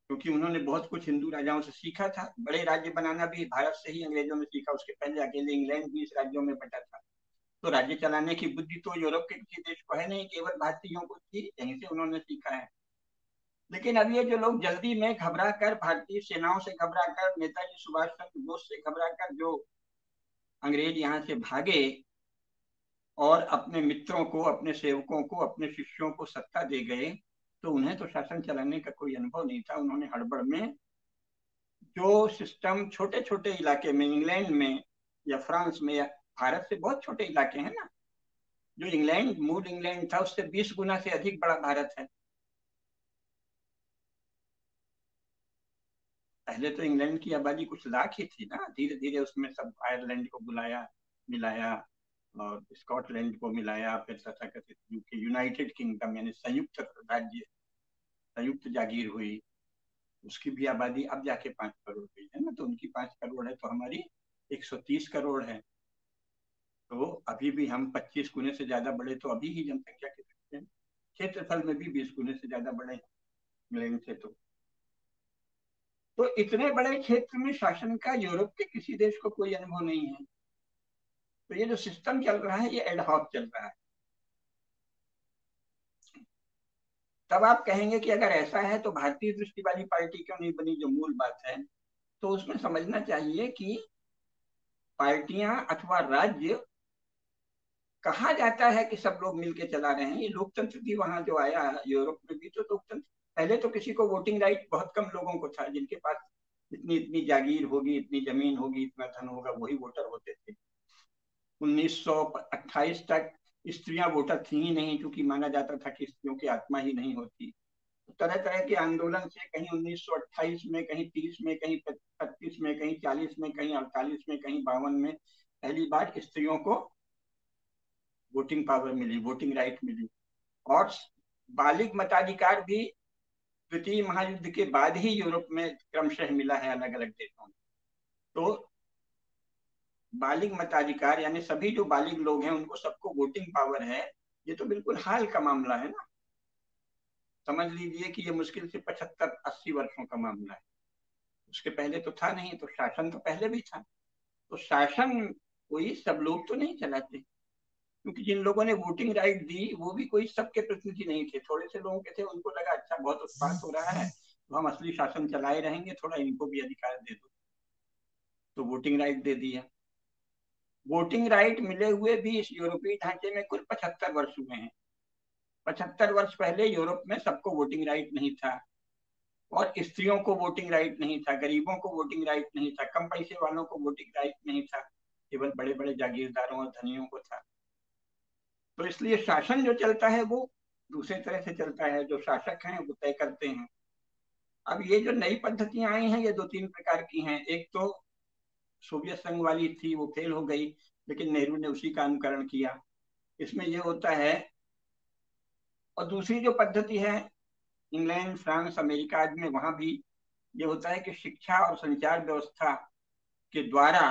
क्योंकि उन्होंने बहुत कुछ हिंदू राजाओं से सीखा था। बड़े राज्य बनाना भी भारत से ही अंग्रेजों ने सीखा, उसके पहले अकेले इंग्लैंड 20 राज्यों में बटा था। तो राज्य चलाने की बुद्धि तो यूरोप के किसी देश को है नहीं, केवल भारतीयों को थी, यहीं से उन्होंने सीखा है। लेकिन अब ये जो लोग जल्दी में घबरा कर, भारतीय सेनाओं से घबरा कर, नेताजी सुभाष चंद्र बोस से घबरा कर जो अंग्रेज यहाँ से भागे और अपने मित्रों को, अपने सेवकों को, अपने शिष्यों को सत्ता दे गए, तो उन्हें तो शासन चलाने का कोई अनुभव नहीं था। उन्होंने हड़बड़ में जो सिस्टम छोटे छोटे इलाके में, इंग्लैंड में या फ्रांस में, या भारत से बहुत छोटे इलाके हैं ना, जो इंग्लैंड, मूल इंग्लैंड था उससे 20 गुना से अधिक बड़ा भारत है। पहले तो इंग्लैंड की आबादी कुछ लाख ही थी ना, धीरे धीरे उसमें सब आयरलैंड को बुलाया, मिलाया, और स्कॉटलैंड को मिलाया, फिर तथाकथित यूके, यूनाइटेड किंगडम यानी संयुक्त राज्य, संयुक्त जागीर हुई। उसकी भी आबादी अब जाके 5 करोड़ हुई है ना, तो उनकी 5 करोड़ है तो हमारी 130 करोड़ है। तो अभी भी हम 25 गुने से ज्यादा बड़े तो अभी ही जनसंख्या के सकते हैं, क्षेत्रफल में भी 20 गुने से ज्यादा बड़े इंग्लैंड से। तो इतने बड़े क्षेत्र में शासन का यूरोप के किसी देश को कोई अनुभव नहीं है। तो ये जो सिस्टम चल रहा है ये एडहॉक चल रहा है। तब आप कहेंगे कि अगर ऐसा है तो भारतीय दृष्टि वाली पार्टी क्यों नहीं बनी, जो मूल बात है। तो उसमें समझना चाहिए कि पार्टियां अथवा राज्य कहा जाता है कि सब लोग मिलके चला रहे हैं, ये लोकतंत्र भी वहां जो आया यूरोप में भी तो लोकतंत्र। पहले तो किसी को वोटिंग राइट बहुत कम लोगों को था, जिनके पास इतनी इतनी जागीर होगी, इतनी जमीन होगी, इतना धन होगा, वही वोटर होते थे। 1928 तक स्त्रियां वोटर थी ही नहीं, क्योंकि माना जाता था कि स्त्रियों की आत्मा ही नहीं होती। तो तरह तरह के आंदोलन से कहीं 1928 में, कहीं 30 में, कहीं 35 में, कहीं 40 में, कहीं 48 में, कहीं 52 में पहली बार स्त्रियों को वोटिंग पावर मिली, वोटिंग राइट मिली। और बालिग मताधिकार भी द्वितीय महायुद्ध के बाद ही यूरोप में क्रमशः मिला है अलग अलग देशों में। तो बालिग मताधिकार यानी सभी जो बालिग लोग हैं उनको सबको वोटिंग पावर है, ये तो बिल्कुल हाल का मामला है ना। समझ लीजिए कि ये मुश्किल से 75-80 वर्षों का मामला है। उसके पहले तो था नहीं, तो शासन तो पहले भी था। तो शासन कोई सब लोग तो नहीं चलाते, क्योंकि जिन लोगों ने वोटिंग राइट दी वो भी कोई सबके प्रतिनिधि नहीं थे, थोड़े से लोगों के थे। उनको लगा अच्छा बहुत उत्पात हो रहा है तो हम असली शासन चलाए रहेंगे, थोड़ा इनको भी अधिकार दे दो, तो वोटिंग राइट दे दिया। वोटिंग राइट मिले हुए भी इस यूरोपीय ढांचे में कुल 75 वर्ष हुए हैं। 75 वर्ष पहले यूरोप में सबको वोटिंग राइट नहीं था, और स्त्रियों को वोटिंग राइट नहीं था, गरीबों को वोटिंग राइट नहीं था, कम पैसे वालों को वोटिंग राइट नहीं था, केवल बड़े बड़े जागीरदारों और धनियों को था। तो इसलिए शासन जो चलता है वो दूसरे तरह से चलता है, जो शासक हैं वो तय करते हैं। अब ये जो नई पद्धतियां आई हैं ये 2-3 प्रकार की हैं। एक तो सोवियत संघ वाली थी, वो फेल हो गई, लेकिन नेहरू ने उसी का अनुकरण किया। इसमें यह होता है, और दूसरी जो पद्धति है इंग्लैंड, फ्रांस, अमेरिका आदि में, वहां भी ये होता है कि शिक्षा और संचार व्यवस्था के द्वारा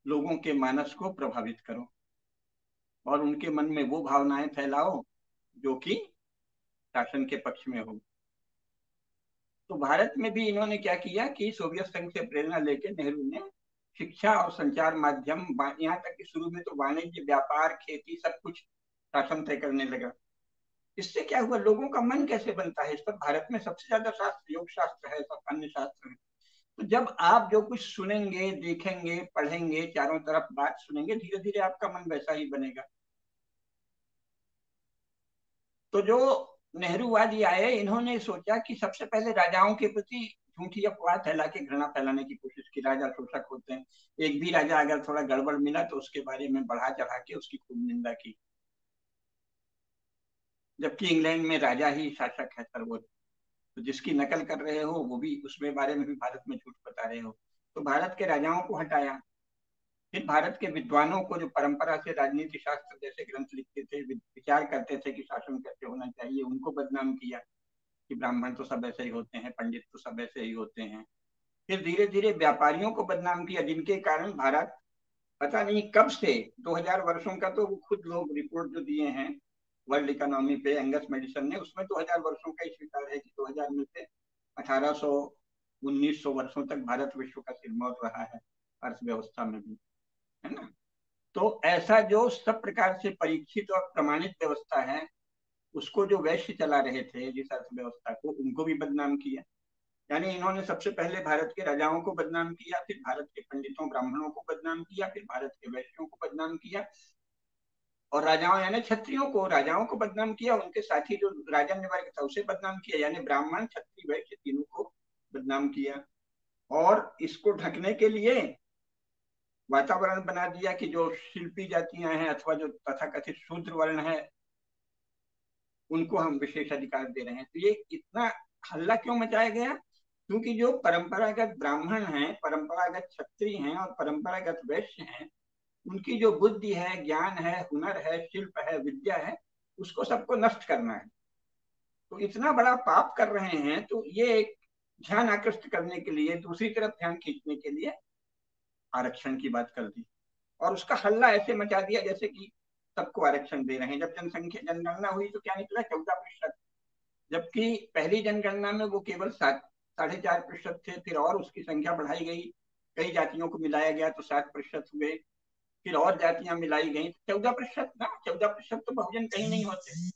लोगों के मानस को प्रभावित करो और उनके मन में वो भावनाएं फैलाओ जो कि शासन के पक्ष में हो। तो भारत में भी इन्होंने क्या किया कि सोवियत संघ से प्रेरणा लेकर नेहरू ने शिक्षा और संचार माध्यम, यहाँ तक कि शुरू में तो वाणिज्य, व्यापार, खेती, सब कुछ शासन तय करने लगा। इससे क्या हुआ, लोगों का मन कैसे बनता है, इस पर भारत में सबसे ज्यादा शास्त्र योग शास्त्र है, सब अन्य शास्त्र है। तो जब आप जो कुछ सुनेंगे, देखेंगे, पढ़ेंगे, चारों तरफ बात सुनेंगे, धीरे धीरे आपका मन वैसा ही बनेगा। तो जो नेहरूवादी आए, इन्होंने सोचा कि सबसे पहले राजाओं के प्रति झूठी अफवाह फैला के घृणा फैलाने की कोशिश की। राजा शोषक होते हैं, एक भी राजा अगर थोड़ा गड़बड़ मिला तो उसके बारे में बढ़ा चढ़ा के उसकी खूब निंदा की, जबकि इंग्लैंड में राजा ही शासक है सर्वोच्च। तो जिसकी नकल कर रहे हो वो भी उसमें बारे में भी भारत में झूठ बता रहे हो। तो भारत के राजाओं को हटाया, फिर भारत के विद्वानों को जो परंपरा से राजनीति शास्त्र जैसे ग्रंथ लिखते थे, विचार करते थे कि शासन कैसे होना चाहिए, उनको बदनाम किया कि ब्राह्मण तो सब ऐसे ही होते हैं, पंडित तो सब ऐसे ही होते हैं। फिर धीरे धीरे व्यापारियों को बदनाम किया, जिनके कारण भारत पता नहीं कब से 2000 वर्षों का, तो वो खुद लोग रिपोर्ट जो दिए हैं वर्ल्ड इकोनॉमी पे एंगस मेडिसन ने, उसमें 2000 वर्षों का ही स्वीकार है कि 2000 में से 1800 1900 वर्षों तक भारत विश्व का सिरमौर रहा है अर्थव्यवस्था में भी, है ना। तो ऐसा जो सब प्रकार से परीक्षित और प्रमाणित व्यवस्था है, उसको जो वैश्य चला रहे थे जिस अर्थव्यवस्था को, उनको भी बदनाम किया। यानी इन्होंने सबसे पहले भारत के राजाओं को बदनाम किया, फिर भारत के पंडितों ब्राह्मणों को बदनाम किया, फिर भारत के वैश्यों को बदनाम किया, और राजाओं यानी क्षत्रियों को, राजाओं को बदनाम किया, उनके साथी जो राजन्य वर्ग था उसे बदनाम किया, यानी ब्राह्मण क्षत्रिय वैश्य तीनों को बदनाम किया। और इसको ढकने के लिए वातावरण बना दिया कि जो शिल्पी जातियां हैं अथवा जो तथाकथित शूद्र वर्ण है, उनको हम विशेष अधिकार दे रहे हैं। तो ये इतना हल्ला क्यों मचाया गया? क्योंकि जो परंपरागत ब्राह्मण हैं, परंपरागत क्षत्रिय हैं और परंपरागत वैश्य हैं, उनकी जो बुद्धि है, ज्ञान है, हुनर है, शिल्प है, विद्या है, उसको सबको नष्ट करना है। तो इतना बड़ा पाप कर रहे हैं, तो ये एक ध्यान आकृष्ट करने के लिए, दूसरी तरफ ध्यान खींचने के लिए आरक्षण की बात कर दी, और उसका हल्ला ऐसे मचा दिया जैसे कि सबको आरक्षण दे रहे हैं। जब जनगणना हुई तो क्या निकला? 14%, जबकि पहली जनगणना में वो केवल 4.5% थे। फिर और उसकी संख्या बढ़ाई गई, कई जातियों को मिलाया गया तो 7% हुए, फिर और जातियां मिलाई गई, 14% ना, 14% तो बहुजन कहीं नहीं होते,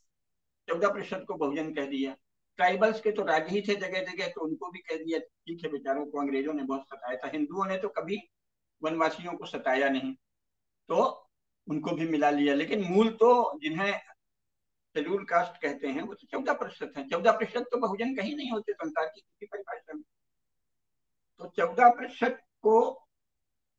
14% को बहुजन कह दिया। ट्राइबल्स के तो राज ही थे जगह जगह, तो उनको भी कह दिया। ठीक है, बेचारों को अंग्रेजों ने बहुत सताया था, हिंदुओं ने तो कभी वनवासियों को सताया नहीं, तो उनको भी मिला लिया। लेकिन मूल तो जिन्हें शेड्यूल कास्ट कहते हैं वो तो 14% है। 14% तो बहुजन कहीं नहीं होते संसार की किसी परिभाषा में। तो 14% को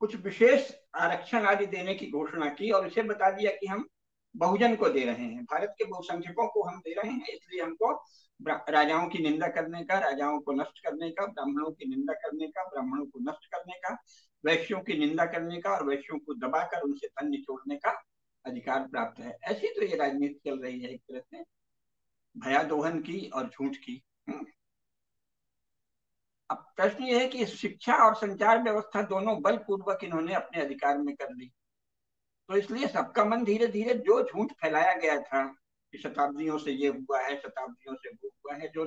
कुछ विशेष आरक्षण आदि देने की घोषणा की, और इसे बता दिया कि हम बहुजन को दे रहे हैं, भारत के बहुसंख्यकों को हम दे रहे हैं, इसलिए हमको राजाओं की निंदा करने का, राजाओं को नष्ट करने का, ब्राह्मणों की निंदा करने का, ब्राह्मणों को नष्ट करने का, वैश्यों की निंदा करने का और वैश्यों को दबाकर उनसे तन निचोड़ने का अधिकार प्राप्त है। ऐसी तो ये राजनीति चल रही है, एक तरह से भयादोहन की और झूठ की। अब प्रश्न ये है कि शिक्षा और संचार व्यवस्था दोनों बलपूर्वक इन्होंने अपने अधिकार में कर ली, तो इसलिए सबका मन धीरे धीरे, जो झूठ फैलाया गया था कि शताब्दियों से ये हुआ है, शताब्दियों से वो हुआ है, जो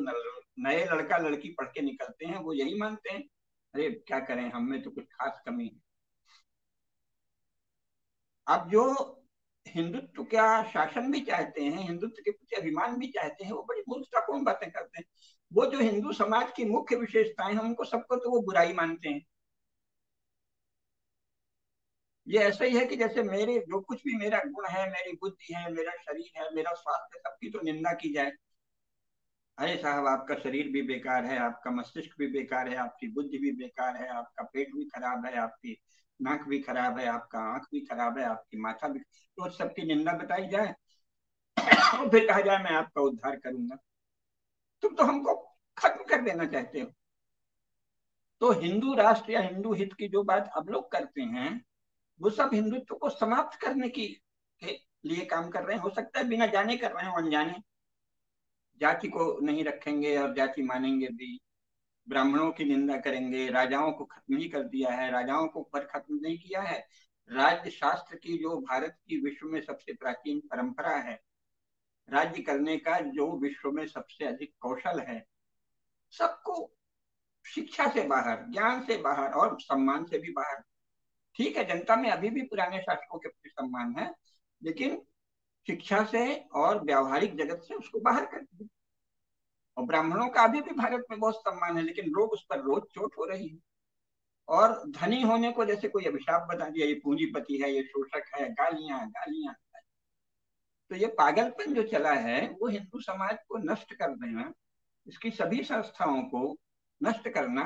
नए लड़का लड़की पढ़ के निकलते हैं वो यही मानते हैं, अरे क्या करें, हम में तो कुछ खास कमी है। अब जो हिंदुत्व का शासन भी चाहते हैं, हिंदुत्व के प्रति अभिमान भी चाहते हैं, वो बड़ी मूर्खतापूर्ण बातें करते हैं। वो जो हिंदू समाज की मुख्य विशेषताएं हैं, उनको सबको तो वो बुराई मानते हैं। ये ऐसा ही है कि जैसे मेरे जो कुछ भी मेरा गुण है, मेरी बुद्धि है, मेरा शरीर है, मेरा स्वास्थ्य है, सबकी तो निंदा की जाए। अरे साहब, आपका शरीर भी बेकार है, आपका मस्तिष्क भी बेकार है, आपकी बुद्धि भी बेकार है, आपका पेट भी खराब है, आपकी नाक भी खराब है, आपका आंख भी खराब है, आपकी माथा भी, तो सबकी निंदा बताई जाए और फिर कहा जाए मैं आपका उद्धार करूंगा। तुम तो हमको खत्म कर देना चाहते हो। तो हिंदू राष्ट्र या हिंदू हित की जो बात अब लोग करते हैं, वो सब हिंदुत्व को समाप्त करने की के लिए काम कर रहे हैं। हो सकता है बिना जाने कर रहे हो, अनजाने। जाति को नहीं रखेंगे और जाति मानेंगे भी, ब्राह्मणों की निंदा करेंगे, राजाओं को खत्म ही कर दिया है, राजाओं को पर खत्म नहीं किया है। राज्य शास्त्र की जो भारत की विश्व में सबसे प्राचीन परंपरा है, राज्य करने का जो विश्व में सबसे अधिक कौशल है, सबको शिक्षा से बाहर, ज्ञान से बाहर और सम्मान से भी बाहर। ठीक है, जनता में अभी भी पुराने शासकों के प्रति सम्मान है, लेकिन शिक्षा से और व्यावहारिक जगत से उसको बाहर कर दिया। और ब्राह्मणों का अभी भी भारत में बहुत सम्मान है, लेकिन लोग उस पर रोज चोट हो रही है। और धनी होने को जैसे कोई अभिशाप बता दिया, ये पूंजीपति है, ये शोषक है, गालियां गालियां। तो ये पागलपन जो चला है, वो हिंदू समाज को नष्ट कर देना, इसकी सभी संस्थाओं को नष्ट करना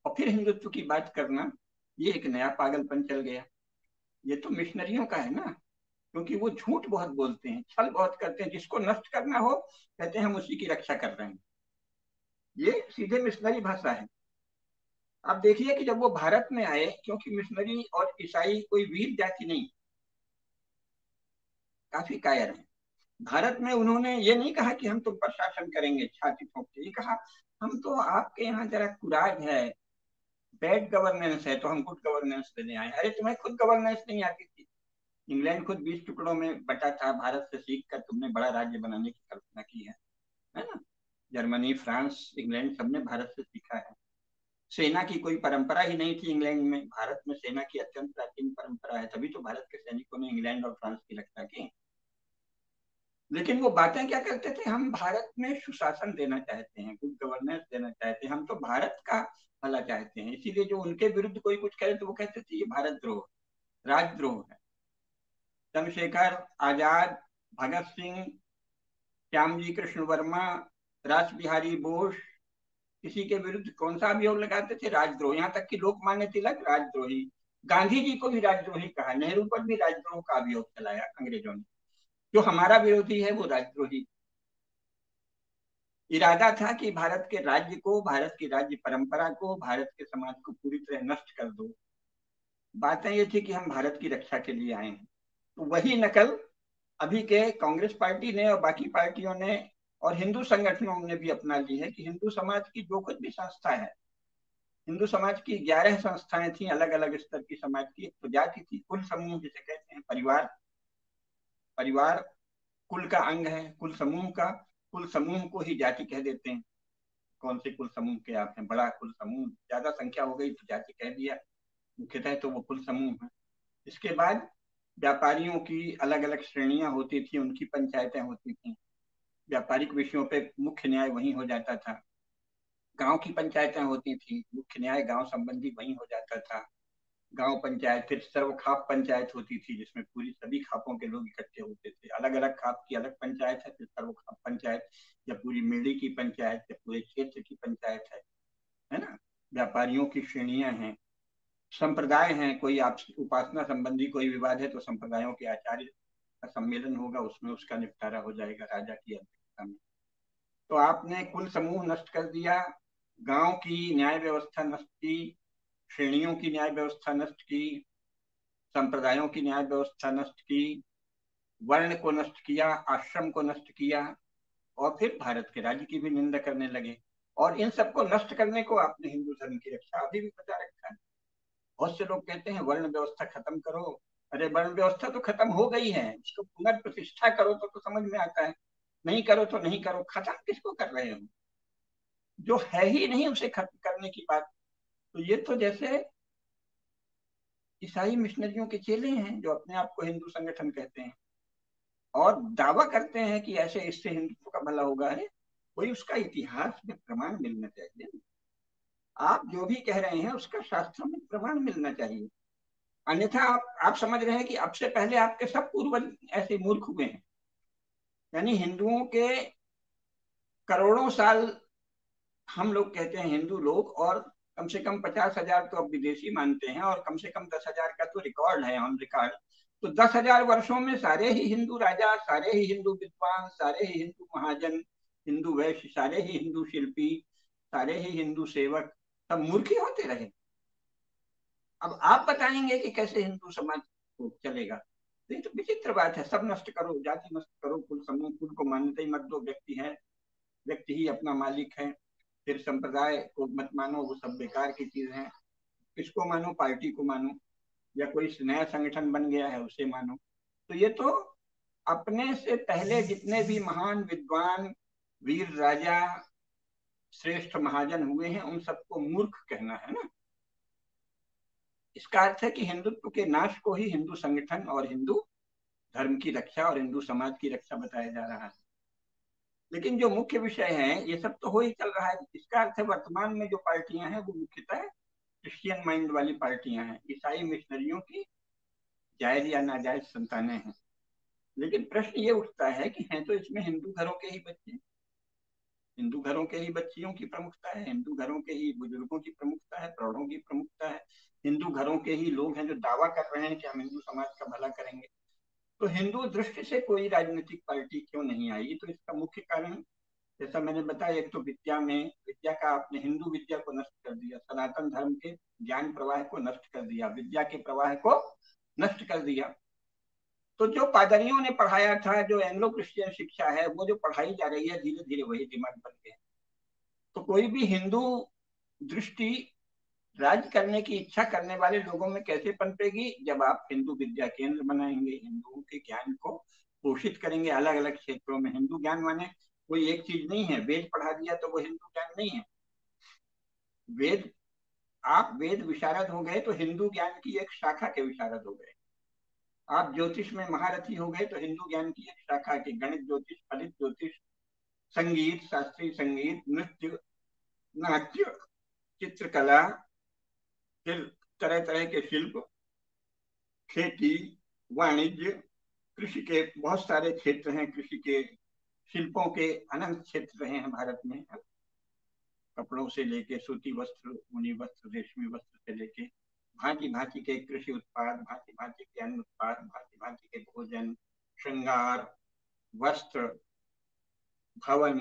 और फिर हिंदुत्व की बात करना, ये एक नया पागलपन चल गया। ये तो मिशनरियों का है ना, क्योंकि वो झूठ बहुत बोलते हैं, छल बहुत करते हैं। जिसको नष्ट करना हो कहते हैं हम उसी की रक्षा कर रहे हैं। ये सीधे मिशनरी भाषा है। आप देखिए कि जब वो भारत में आए, क्योंकि मिशनरी और ईसाई कोई वीर जाति नहीं, काफी कायर है। भारत में उन्होंने ये नहीं कहा कि हम तुम पर शासन करेंगे छाती ठोक के, ये कहा हम तो आपके यहाँ जरा कुराज है, बैड गवर्नेंस है, तो हम गुड गवर्नेंस देने आए। अरे तुम्हें खुद गवर्नेंस नहीं आती थी? इंग्लैंड खुद 20 टुकड़ों में बटा था, भारत से सीख कर तुमने बड़ा राज्य बनाने की कल्पना की है ना? जर्मनी, फ्रांस, इंग्लैंड सबने भारत से सीखा है। सेना की कोई परंपरा ही नहीं थी इंग्लैंड में, भारत में सेना की अत्यंत प्राचीन परंपरा है, तभी तो भारत के सैनिकों ने इंग्लैंड और फ्रांस की रक्षा की। लेकिन वो बातें क्या करते थे, हम भारत में सुशासन देना चाहते हैं, गुड गवर्नेंस देना चाहते हैं, हम तो भारत का भला चाहते हैं। इसीलिए जो उनके विरुद्ध कोई कुछ करे तो वो कहते थे ये भारत द्रोह, राजद्रोह है। चंद्रशेखर आजाद, भगत सिंह, श्यामजी कृष्ण वर्मा, रास बिहारी बोस, किसी के विरुद्ध कौन सा अभियोग लगाते थे? राजद्रोह। यहाँ तक कि लोकमान्य तिलक राजद्रोही, गांधी जी को भी राजद्रोही कहा, नेहरू पर भी राजद्रोह का अभियोग चलाया अंग्रेजों ने। जो हमारा विरोधी है वो राजद्रोही। इरादा था कि भारत के राज्य को, भारत की राज्य परंपरा को, भारत के समाज को पूरी तरह नष्ट कर दो। बातें ये थी कि हम भारत की रक्षा के लिए आए हैं। तो वही नकल अभी के कांग्रेस पार्टी ने और बाकी पार्टियों ने और हिंदू संगठनों ने भी अपना ली है कि हिंदू समाज की जो कुछ भी संस्था है, हिंदू समाज की 11 संस्थाएं थी, अलग अलग स्तर की समाज की। एक तो जाति थी, कुल समूह जिसे कहते हैं, परिवार, परिवार कुल का अंग है, कुल समूह का। कुल समूह को ही जाति कह देते हैं। कौन से कुल समूह के आप हैं? बड़ा कुल समूह, ज्यादा संख्या हो गई तो जाति कह दिया, मुख्यतः तो वो कुल समूह है। इसके बाद व्यापारियों की अलग अलग श्रेणियां होती थी, उनकी पंचायतें होती थी, व्यापारिक विषयों पे मुख्य न्याय वहीं हो जाता था। गांव की पंचायतें होती थी, मुख्य न्याय गांव संबंधी वहीं हो जाता था। गांव पंचायत, फिर सर्वखाप पंचायत होती थी जिसमें पूरी सभी खापों के लोग इकट्ठे होते थे। अलग अलग खाप की अलग पंचायत है, फिर सर्वखाप पंचायत, या पूरी मेली की पंचायत, या पूरे क्षेत्र की पंचायत है ना? व्यापारियों की श्रेणियां हैं, संप्रदाय हैं। कोई आप उपासना संबंधी कोई विवाद है तो संप्रदायों के आचार्य का सम्मेलन होगा, उसमें उसका निपटारा हो जाएगा राजा की अध्यक्षता में। तो आपने कुल समूह नष्ट कर दिया, गांव की न्याय व्यवस्था नष्ट की, श्रेणियों की न्याय व्यवस्था नष्ट की, संप्रदायों की न्याय व्यवस्था नष्ट की, वर्ण को नष्ट किया, आश्रम को नष्ट किया, और फिर भारत के राज्य की भी निंदा करने लगे। और इन सबको नष्ट करने को आपने हिंदू धर्म की रक्षा अभी भी बचा रखा है। बहुत से लोग कहते हैं वर्ण व्यवस्था खत्म करो। अरे वर्ण व्यवस्था तो खत्म हो गई है, उसको पुनर्प्रतिष्ठा करो तो समझ में आता है। नहीं करो तो नहीं करो, खत्म किसको कर रहे हो? जो है ही नहीं उसे खत्म करने की बात। तो ये तो जैसे ईसाई मिशनरियों के चेले हैं जो अपने आप को हिंदू संगठन कहते हैं और दावा करते हैं कि ऐसे इससे हिंदुत्व का भला होगा। अरे कोई उसका इतिहास में प्रमाण मिलना चाहिए। आप जो भी कह रहे हैं उसका शास्त्रों में प्रमाण मिलना चाहिए। अन्यथा आप समझ रहे हैं कि अब से पहले आपके सब पूर्वज ऐसे मूर्ख हुए हैं। यानी हिंदुओं के करोड़ों साल, हम लोग कहते हैं हिंदू लोग, और कम से कम 50,000 तो अब विदेशी मानते हैं, और कम से कम 10,000 का तो रिकॉर्ड है, ऑन रिकॉर्ड। तो 10,000 वर्षों में सारे ही हिंदू राजा, सारे ही हिंदू विद्वान, सारे ही हिंदू महाजन, हिंदू वैश्य, सारे ही हिंदू शिल्पी, सारे ही हिंदू सेवक सब मूर्ख ही होते रहे। अब आप बताएंगे कि कैसे हिंदू समाज को चलेगा? तो ये तो विचित्र बात है। सब नष्ट करो, जाति नष्ट करो, कुल समूह, कुल को मान्यता ही मत दो, व्यक्ति है, व्यक्ति ही अपना मालिक है। फिर संप्रदाय को मत मानो, वो सब बेकार की चीज है। किसको मानो? पार्टी को मानो, या कोई नया संगठन बन गया है उसे मानो। तो ये तो अपने से पहले जितने भी महान विद्वान, वीर राजा, श्रेष्ठ महाजन हुए हैं उन सबको मूर्ख कहना है ना। इसका अर्थ है कि हिंदुत्व के नाश को ही हिंदू संगठन और हिंदू धर्म की रक्षा और हिंदू समाज की रक्षा बताया जा रहा है। लेकिन जो मुख्य विषय है, ये सब तो हो ही चल रहा है। इसका अर्थ है वर्तमान में जो पार्टियां हैं वो मुख्यतः क्रिश्चियन माइंड वाली पार्टियां हैं, ईसाई मिशनरियों की जायज या नाजायज संतानें हैं। लेकिन प्रश्न ये उठता है कि हैं तो इसमें हिंदू घरों के ही बच्चे, हिंदू घरों के ही बच्चियों की प्रमुखता है, हिंदू घरों के ही बुजुर्गों की प्रमुखता है, प्रौढ़ों की प्रमुखता है, हिंदू घरों के ही लोग हैं जो दावा कर रहे हैं कि हम हिंदू समाज का भला करेंगे। तो हिंदू दृष्टि से कोई राजनीतिक पार्टी क्यों नहीं आई? तो इसका मुख्य कारण जैसा मैंने बताया, एक तो विद्या का आपने हिंदू विद्या को नष्ट कर दिया, सनातन धर्म के ज्ञान प्रवाह को नष्ट कर दिया, विद्या के प्रवाह को नष्ट कर दिया। तो जो पादरियों ने पढ़ाया था, जो एंग्लो क्रिश्चियन शिक्षा है, वो जो पढ़ाई जा रही है, धीरे धीरे वही दिमाग बन गए। तो कोई भी हिंदू दृष्टि राज्य करने की इच्छा करने वाले लोगों में कैसे पनपेगी? जब आप हिंदू विद्या केंद्र बनाएंगे, हिंदुओं के ज्ञान को पोषित करेंगे अलग अलग क्षेत्रों में। हिंदू ज्ञान माने कोई एक चीज नहीं है, वेद पढ़ा दिया तो वो हिंदू ज्ञान नहीं है। वेद, आप वेद विशारद हो गए तो हिंदू ज्ञान की एक शाखा के विशारद हो गए। आप ज्योतिष में महारथी हो गए तो हिंदू ज्ञान की एक शाखा के, गणित ज्योतिष, फलित ज्योतिष, संगीत, शास्त्रीय संगीत, नृत्य, नाट्य, चित्रकला, फिर तरह तरह के शिल्प, खेती, वाणिज्य, कृषि के बहुत सारे क्षेत्र हैं। कृषि के शिल्पों के अनंत क्षेत्र रहे हैं भारत में। कपड़ों से लेके सूती वस्त्र, ऊनी वस्त्र, रेशमी वस्त्र से लेके भांति भांति के कृषि उत्पाद, भांति भांति के अन्न उत्पाद, भांति भांति के भोजन, श्रृंगार, वस्त्र, भवन,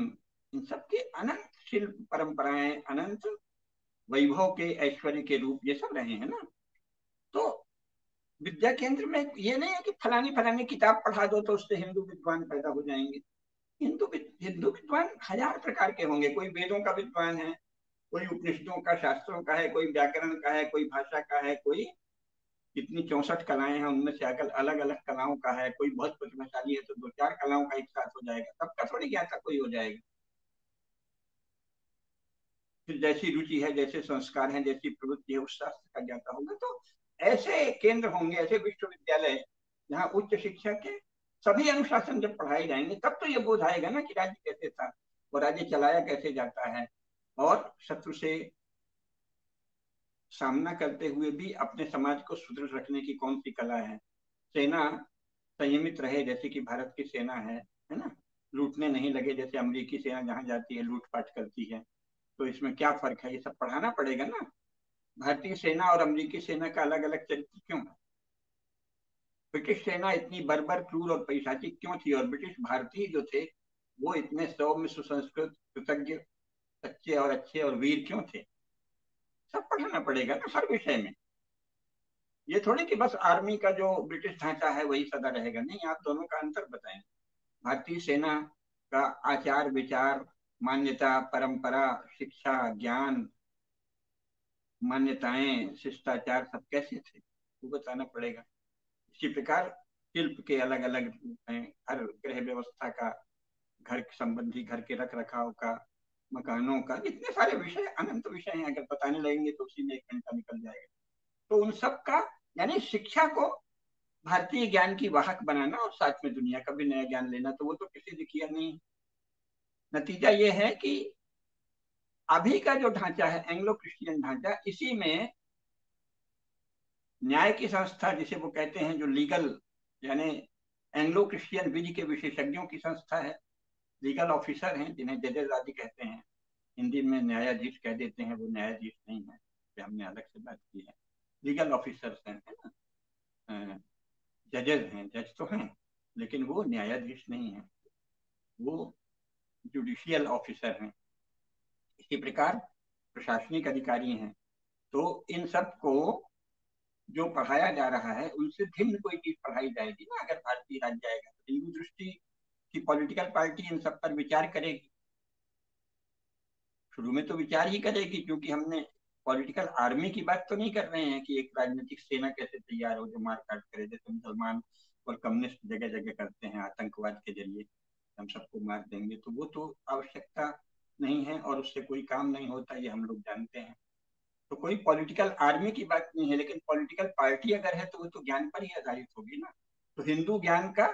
इन सबके अनंत शिल्प परंपराएं, अनंत वैभव के, ऐश्वर्य के रूप ये सब रहे हैं ना। तो विद्या केंद्र में ये नहीं है कि फलानी फलानी किताब पढ़ा दो तो उससे हिंदू विद्वान पैदा हो जाएंगे। हिंदू विद्वान हजार प्रकार के होंगे। कोई वेदों का विद्वान है, कोई उपनिषदों का, शास्त्रों का है, कोई व्याकरण का है, कोई भाषा का है, कोई कितनी 64 कलाएं हैं उनमें से अकल अलग अलग कलाओं का है, कोई बहुत प्रतिभाशाली है तो दो चार कलाओं का एक साथ हो जाएगा, सबका थोड़ी ज्ञाता कोई हो जाएगा। फिर जैसी रुचि है, जैसे संस्कार है, जैसी प्रवृत्ति है, उस शास्त्र का ज्ञाता होगा। तो ऐसे केंद्र होंगे, ऐसे विश्वविद्यालय जहाँ उच्च शिक्षा के सभी अनुशासन जब पढ़ाए जाएंगे, तब तो ये बोध आएगा ना कि राज्य कैसे था और राज्य चलाया कैसे जाता है, और शत्रु से सामना करते हुए भी अपने समाज को सुदृढ़ रखने की कौन सी कला है। सेना संयमित रहे जैसे कि भारत की सेना है ना। लूटने नहीं लगे जैसे अमेरिकी सेना जहां जाती है लूटपाट करती है। तो इसमें क्या फर्क है, ये सब पढ़ाना पड़ेगा ना। भारतीय सेना और अमेरिकी सेना का अलग अलग चरित्र क्यों है? ब्रिटिश सेना इतनी बर्बर, क्रूर और पैशाचिक क्यों थी, और ब्रिटिश भारतीय जो थे वो इतने सौम्य, सुसंस्कृत, कृतज्ञ, सच्चे और अच्छे और वीर क्यों थे? सब पढ़ाना पड़ेगा ना हर विषय में। ये थोड़ी कि बस आर्मी का जो ब्रिटिश ढांचा है वही सदा रहेगा, नहीं, आप दोनों का अंतर बताएं। भारतीय सेना का आचार विचार, मान्यता, परंपरा, शिक्षा, ज्ञान, मान्यताएं, शिष्टाचार सब कैसे थे वो बताना पड़ेगा। इसी प्रकार शिल्प के अलग अलग रूप हैं, हर गृह व्यवस्था का, घर संबंधी, घर के रख रखाव का, मकानों का, इतने सारे विषय, अनंत विषय हैं। अगर बताने लगेंगे तो उसी में एक घंटा निकल जाएगा। तो उन सब का, यानी शिक्षा को भारतीय ज्ञान की वाहक बनाना और साथ में दुनिया का भी नया ज्ञान लेना, तो वो तो किसी ने किया नहीं। नतीजा ये है कि अभी का जो ढांचा है एंग्लो क्रिश्चियन ढांचा, इसी में न्याय की संस्था जिसे वो कहते हैं, जो लीगल, यानी एंग्लो क्रिश्चियन विधि के विशेषज्ञों की संस्था है। लीगल ऑफिसर हैं जिन्हें जजेस आदि कहते हैं, हिंदी में न्यायाधीश कह देते हैं, वो न्यायाधीश नहीं है, हमने अलग से बात की है। लीगल ऑफिसर्स हैं, है ना। जजेस हैं, जज तो हैं लेकिन वो न्यायाधीश नहीं है, वो जुडिशियल ऑफिसर हैं। इसी प्रकार प्रशासनिक अधिकारी हैं। तो इन सब को जो पढ़ाया जा रहा है उनसे भिन्न कोई चीज पढ़ाई जाएगी ना। अगर भारतीय राज्य आएगा तो हिंदू दृष्टि की पॉलिटिकल पार्टी इन सब पर विचार करेगी। शुरू में तो विचार ही करेगी, क्योंकि हमने पॉलिटिकल आर्मी की बात तो नहीं कर रहे हैं कि एक राजनीतिक सेना कैसे तैयार हो जो मार काट करे, जैसे मुसलमान और कम्युनिस्ट जगह जगह करते हैं आतंकवाद के जरिए, हम सबको मार देंगे। तो वो तो आवश्यकता नहीं है और उससे कोई काम नहीं होता, ये हम लोग जानते हैं। तो कोई पॉलिटिकल आर्मी की बात नहीं है, लेकिन पॉलिटिकल पार्टी अगर है तो वो तो ज्ञान पर ही आधारित होगी ना। तो हिंदू ज्ञान का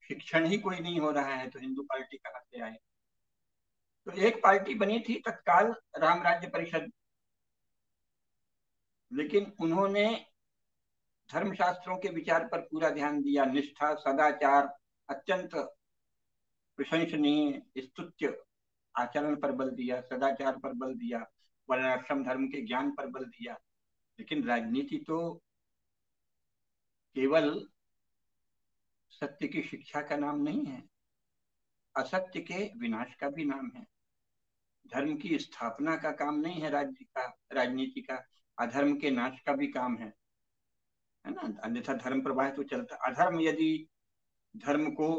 शिक्षण ही कोई नहीं हो रहा है तो हिंदू पार्टी कहाँ से आए? तो एक पार्टी बनी थी तत्काल, राम राज्य परिषद, लेकिन उन्होंने धर्मशास्त्रों के विचार पर पूरा ध्यान दिया। निष्ठा, सदाचार, अत्यंत प्रशंसनीय स्तुत्य आचरण पर बल दिया, सदाचार पर बल दिया, वर्णाश्रम धर्म के ज्ञान पर बल दिया। लेकिन राजनीति तो केवल सत्य की शिक्षा का नाम नहीं है। असत्य के विनाश का भी नाम है। धर्म की स्थापना का काम नहीं है राज्य का, राजनीति का। अधर्म के नाश का भी काम है ना। अन्यथा धर्म प्रवाह तो चलता। अधर्म यदि धर्म को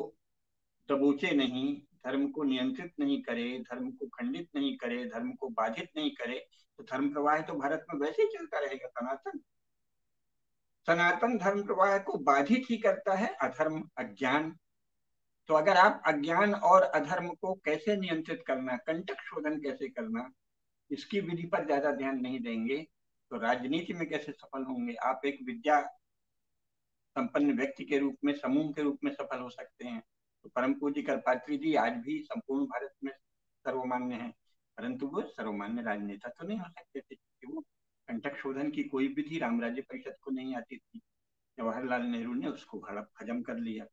दबोचे नहीं, धर्म को नियंत्रित नहीं करे, धर्म को खंडित नहीं करे, धर्म को बाधित नहीं करे, तो धर्म प्रवाह तो भारत में वैसे ही चलता रहेगा। सनातन सनातन धर्म प्रवाह को बाधित ही करता है अधर्म, अज्ञान। तो अगर आप अज्ञान और अधर्म को कैसे नियंत्रित करना, कंटक शोधन कैसे करना, इसकी विधि पर ज्यादा ध्यान नहीं देंगे तो राजनीति में कैसे सफल होंगे। आप एक विद्या संपन्न व्यक्ति के रूप में, समूह के रूप में सफल हो सकते हैं। तो परम पूज्य करपात्री जी आज भी संपूर्ण भारत में सर्वमान्य है, परंतु वो सर्वमान्य राजनेता तो नहीं हो सकते थे, क्योंकि वो कंटक शोधन की कोई विधि राम राज्य परिषद को नहीं आती थी। जवाहरलाल नेहरू ने उसको हजम कर लिया।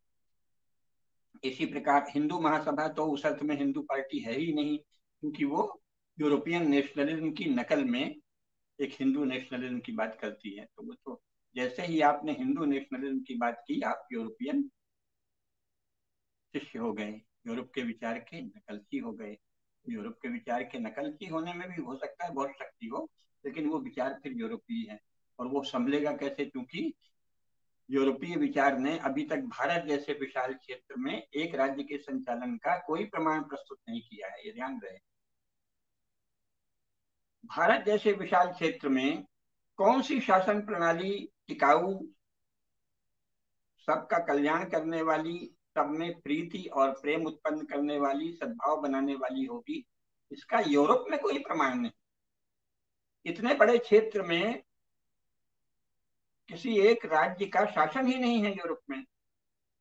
इसी प्रकार हिंदू महासभा तो उस अर्थ में हिंदू पार्टी है ही नहीं, क्योंकि वो यूरोपियन नेशनलिज्म की नकल में एक हिंदू नेशनलिज्म की बात करती है। तो वो तो जैसे ही आपने हिंदू नेशनलिज्म की बात की, आप यूरोपियन शिष्य हो गए, यूरोप के विचार के नकलची हो गए। यूरोप के विचार के नकलची होने में भी हो सकता है बहुत शक्ति हो, लेकिन वो विचार फिर यूरोपीय है। और वो संभलेगा कैसे, क्योंकि यूरोपीय विचार ने अभी तक भारत जैसे विशाल क्षेत्र में एक राज्य के संचालन का कोई प्रमाण प्रस्तुत नहीं किया है, ये ध्यान रहे। भारत जैसे विशाल क्षेत्र में कौन सी शासन प्रणाली टिकाऊ, सबका कल्याण करने वाली, सब में प्रीति और प्रेम उत्पन्न करने वाली, सद्भाव बनाने वाली होगी, इसका यूरोप में कोई प्रमाण नहीं। इतने बड़े क्षेत्र में किसी एक राज्य का शासन ही नहीं है यूरोप में।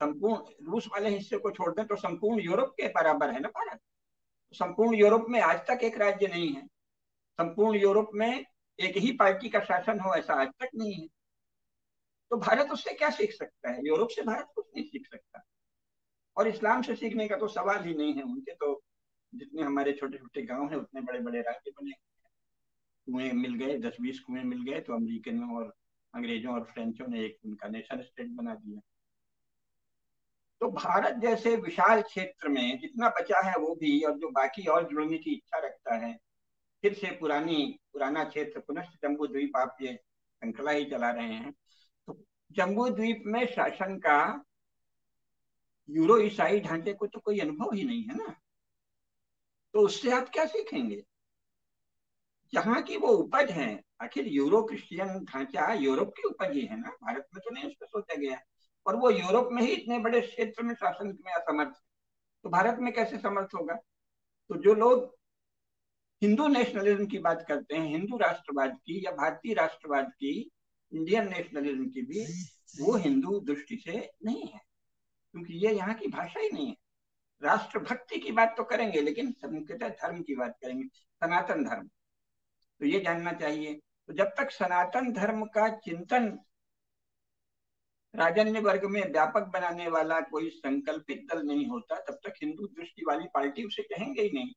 संपूर्ण रूस वाले हिस्से को छोड़ दें तो संपूर्ण यूरोप के बराबर है ना भारत। संपूर्ण यूरोप में आज तक एक राज्य नहीं है। संपूर्ण यूरोप में एक ही पार्टी का शासन हो, ऐसा आज तक नहीं है। तो भारत उससे क्या सीख सकता है? यूरोप से भारत कुछ नहीं सीख सकता। और इस्लाम से सीखने का तो सवाल ही नहीं है। उनके तो जितने हमारे छोटे छोटे गांव हैं उतने बड़े बड़े राज्य बने। कुएं मिल गए, 10-20 कुएं मिल गए तो अमेरिकनों और अंग्रेजों और फ्रेंचों ने एक उनका नेशन स्टेट बना दिया। तो भारत जैसे विशाल क्षेत्र में जितना बचा है वो भी, और जो बाकी और जुड़ने की इच्छा रखता है, फिर से पुराना क्षेत्र पुनः जम्बू द्वीप, आप ये श्रृंखला ही चला रहे हैं। तो जम्बू द्वीप में शासन का यूरो ईसाई ढांचे को तो कोई अनुभव ही नहीं है ना। तो उससे आप क्या सीखेंगे? जहाँ की वो उपज है, आखिर यूरो क्रिश्चियन ढांचा यूरोप की उपज ही है ना, भारत में तो नहीं उसको सोचा गया। और वो यूरोप में ही इतने बड़े क्षेत्र में शासन में असमर्थ, तो भारत में कैसे समर्थ होगा? तो जो लोग हिंदू नेशनलिज्म की बात करते हैं, हिंदू राष्ट्रवाद की या भारतीय राष्ट्रवाद की, इंडियन नेशनलिज्म की भी, वो हिंदू दृष्टि से नहीं है, क्योंकि ये यहाँ की भाषा ही नहीं है। राष्ट्रभक्ति की बात तो करेंगे लेकिन मुख्यतः धर्म की बात करेंगे, सनातन धर्म। तो ये जानना चाहिए। तो जब तक सनातन धर्म का चिंतन राजन्य वर्ग में व्यापक बनाने वाला कोई संकल्पित दल नहीं होता, तब तक हिंदू दृष्टि वाली पार्टी उसे कहेंगे ही नहीं।